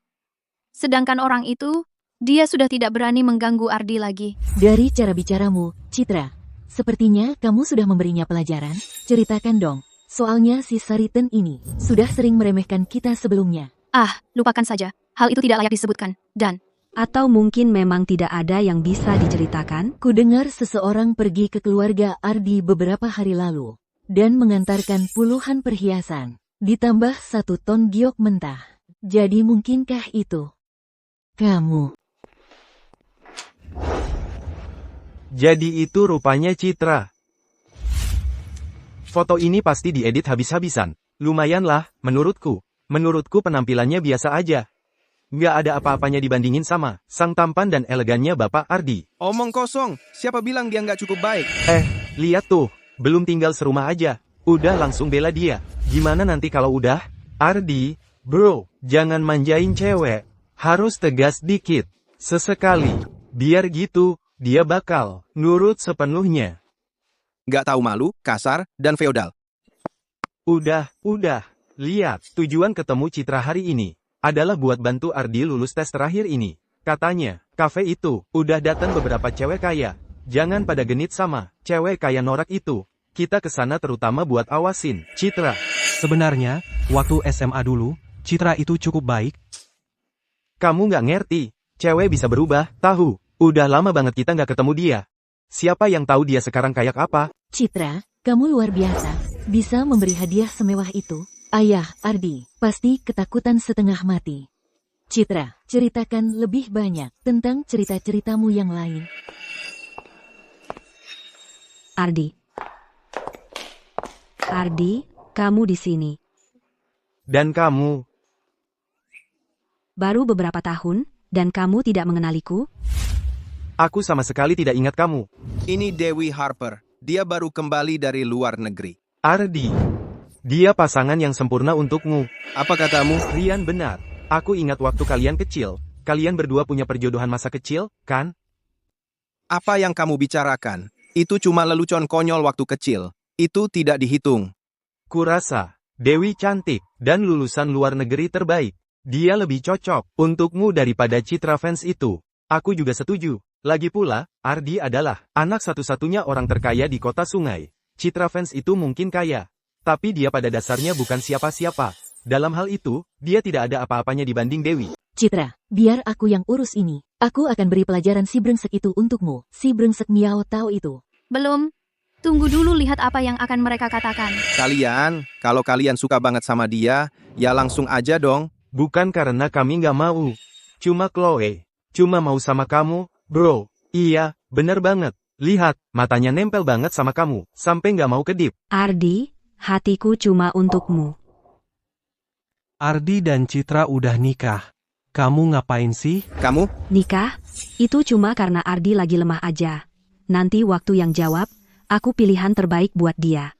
Sedangkan orang itu, dia sudah tidak berani mengganggu Ardi lagi. Dari cara bicaramu, Citra, sepertinya kamu sudah memberinya pelajaran. Ceritakan dong, soalnya si Sariten ini sudah sering meremehkan kita sebelumnya. Ah, lupakan saja. Hal itu tidak layak disebutkan. Dan, atau mungkin memang tidak ada yang bisa diceritakan? Ku dengar seseorang pergi ke keluarga Ardi beberapa hari lalu dan mengantarkan puluhan perhiasan, ditambah 1 ton giok mentah. Jadi mungkinkah itu kamu? Jadi itu rupanya Citra. Foto ini pasti diedit habis-habisan. Lumayanlah, menurutku. Menurutku penampilannya biasa aja. Nggak ada apa-apanya dibandingin sama sang tampan dan elegannya Bapak Ardi. Omong kosong, siapa bilang dia nggak cukup baik? Lihat tuh, belum tinggal serumah aja. Udah langsung bela dia. Gimana nanti kalau udah? Ardi, bro, jangan manjain cewek. Harus tegas dikit. Sesekali. Biar gitu, dia bakal nurut sepenuhnya. Nggak tahu malu, kasar, dan feodal. Udah. Lihat, tujuan ketemu Citra hari ini adalah buat bantu Ardi lulus tes terakhir ini. Katanya, kafe itu udah datang beberapa cewek kaya. Jangan pada genit sama cewek kaya norak itu. Kita kesana terutama buat awasin Citra. Sebenarnya, waktu SMA dulu, Citra itu cukup baik. Kamu nggak ngerti, cewek bisa berubah, tahu. Udah lama banget kita nggak ketemu dia. Siapa yang tahu dia sekarang kayak apa? Citra, kamu luar biasa. Bisa memberi hadiah semewah itu. Ayah, Ardi, pasti ketakutan setengah mati. Citra, ceritakan lebih banyak tentang cerita-ceritamu yang lain. Ardi, kamu di sini. Dan kamu? Baru beberapa tahun, dan kamu tidak mengenaliku? Aku sama sekali tidak ingat kamu. Ini Dewi Harper. Dia baru kembali dari luar negeri. Ardi. Dia pasangan yang sempurna untukmu. Apa katamu? Rian benar. Aku ingat waktu kalian kecil. Kalian berdua punya perjodohan masa kecil, kan? Apa yang kamu bicarakan? Itu cuma lelucon konyol waktu kecil. Itu tidak dihitung. Kurasa, Dewi cantik, dan lulusan luar negeri terbaik. Dia lebih cocok untukmu daripada Citra fans itu. Aku juga setuju. Lagi pula, Ardi adalah anak satu-satunya orang terkaya di kota Sungai. Citra fans itu mungkin kaya. Tapi dia pada dasarnya bukan siapa-siapa. Dalam hal itu, dia tidak ada apa-apanya dibanding Dewi. Citra, biar aku yang urus ini. Aku akan beri pelajaran si brengsek itu untukmu. Si brengsek Miao Tao itu. Belum. Tunggu dulu lihat apa yang akan mereka katakan. Kalau kalian suka banget sama dia, ya langsung aja dong. Bukan karena kami nggak mau. Cuma Chloe. Cuma mau sama kamu, bro. Iya, bener banget. Lihat, matanya nempel banget sama kamu. Sampai nggak mau kedip. Ardi, hatiku cuma untukmu. Ardi dan Citra udah nikah. Kamu ngapain sih? Kamu? Nikah? Itu cuma karena Ardi lagi lemah aja. Nanti waktu yang jawab, aku pilihan terbaik buat dia.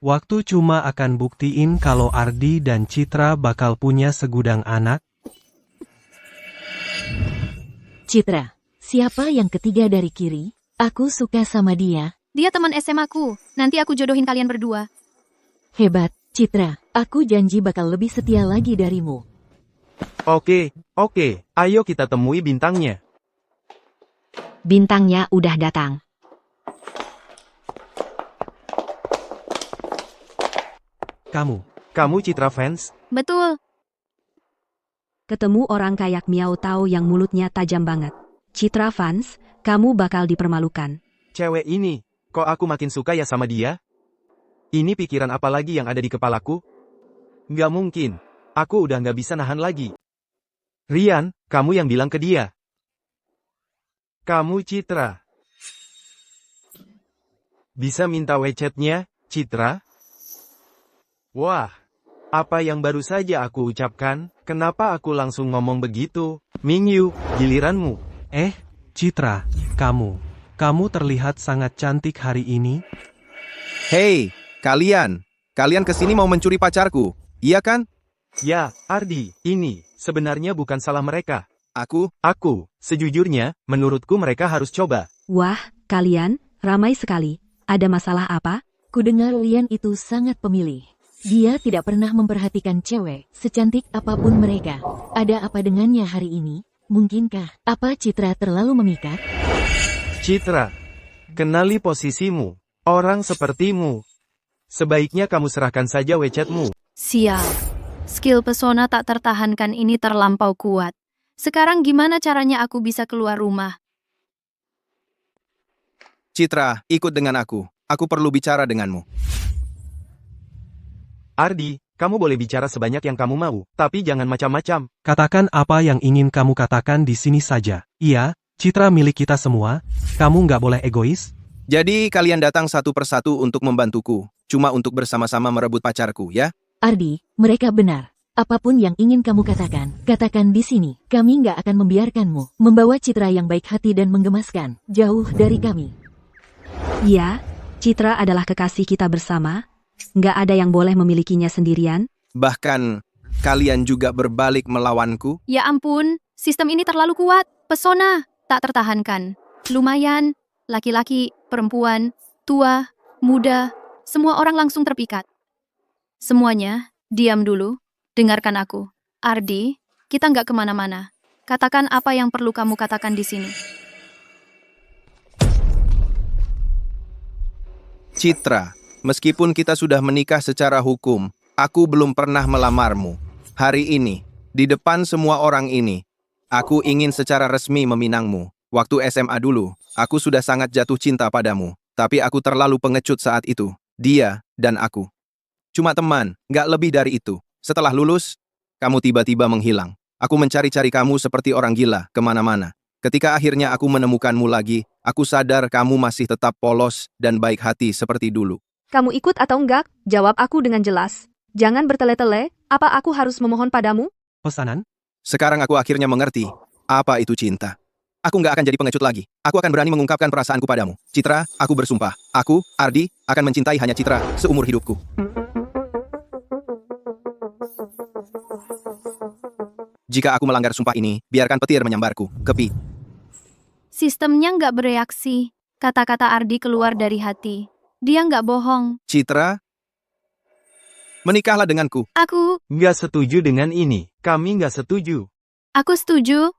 Waktu cuma akan buktiin kalau Ardi dan Citra bakal punya segudang anak. Citra, siapa yang ketiga dari kiri? Aku suka sama dia. Dia teman SMA ku. Nanti aku jodohin kalian berdua. Hebat, Citra. Aku janji bakal lebih setia lagi darimu. Oke. Ayo kita temui bintangnya. Bintangnya udah datang. Kamu Citra fans? Betul. Ketemu orang kayak Miao Tao yang mulutnya tajam banget. Citra fans, kamu bakal dipermalukan. Cewek ini, kok aku makin suka ya sama dia? Ini pikiran apa lagi yang ada di kepalaku? Nggak mungkin. Aku udah nggak bisa nahan lagi. Rian, kamu yang bilang ke dia. Kamu Citra. Bisa minta WeChat-nya, Citra? Wah, apa yang baru saja aku ucapkan? Kenapa aku langsung ngomong begitu? Mingyu, giliranmu. Citra, kamu terlihat sangat cantik hari ini. Hei, kalian kesini mau mencuri pacarku, iya kan? Ya, Ardi, ini sebenarnya bukan salah mereka. Aku, Sejujurnya, menurutku mereka harus coba. Wah, kalian, ramai sekali. Ada masalah apa? Kudengar Lian itu sangat pemilih. Dia tidak pernah memperhatikan cewek, secantik apapun mereka. Ada apa dengannya hari ini? Mungkinkah apa Citra terlalu memikat? Citra, kenali posisimu. Orang sepertimu. Sebaiknya kamu serahkan saja WeChat-mu. Sial. Skill pesona tak tertahankan ini terlampau kuat. Sekarang gimana caranya aku bisa keluar rumah? Citra, ikut dengan aku. Aku perlu bicara denganmu. Ardi, kamu boleh bicara sebanyak yang kamu mau, tapi jangan macam-macam. Katakan apa yang ingin kamu katakan di sini saja. Iya, Citra milik kita semua, kamu nggak boleh egois. Jadi kalian datang satu persatu untuk membantuku, cuma untuk bersama-sama merebut pacarku, ya? Ardi, mereka benar. Apapun yang ingin kamu katakan, katakan di sini. Kami nggak akan membiarkanmu membawa citra yang baik hati dan menggemaskan, jauh dari kami. Ya, Citra adalah kekasih kita bersama. Nggak ada yang boleh memilikinya sendirian. Bahkan, kalian juga berbalik melawanku? Ya ampun, sistem ini terlalu kuat. Pesona, tak tertahankan. Lumayan, laki-laki, perempuan, tua, muda, semua orang langsung terpikat. Semuanya, diam dulu. Dengarkan aku. Ardi, kita nggak kemana-mana. Katakan apa yang perlu kamu katakan di sini. Citra, meskipun kita sudah menikah secara hukum, aku belum pernah melamarmu. Hari ini, di depan semua orang ini, aku ingin secara resmi meminangmu. Waktu SMA dulu, aku sudah sangat jatuh cinta padamu. Tapi aku terlalu pengecut saat itu. Dia dan aku. Cuma teman, nggak lebih dari itu. Setelah lulus, kamu tiba-tiba menghilang. Aku mencari-cari kamu seperti orang gila, kemana-mana. Ketika akhirnya aku menemukanmu lagi, aku sadar kamu masih tetap polos dan baik hati seperti dulu. Kamu ikut atau enggak? Jawab aku dengan jelas. Jangan bertele-tele, apa aku harus memohon padamu? Pesanan? Sekarang aku akhirnya mengerti, apa itu cinta. Aku nggak akan jadi pengecut lagi. Aku akan berani mengungkapkan perasaanku padamu. Citra, aku bersumpah. Aku, Ardi, akan mencintai hanya Citra seumur hidupku. Jika aku melanggar sumpah ini, biarkan petir menyambarku. Kepi. Sistemnya nggak bereaksi. Kata-kata Ardi keluar dari hati. Dia nggak bohong. Citra, menikahlah denganku. Aku Nggak setuju dengan ini. Kami nggak setuju. setuju.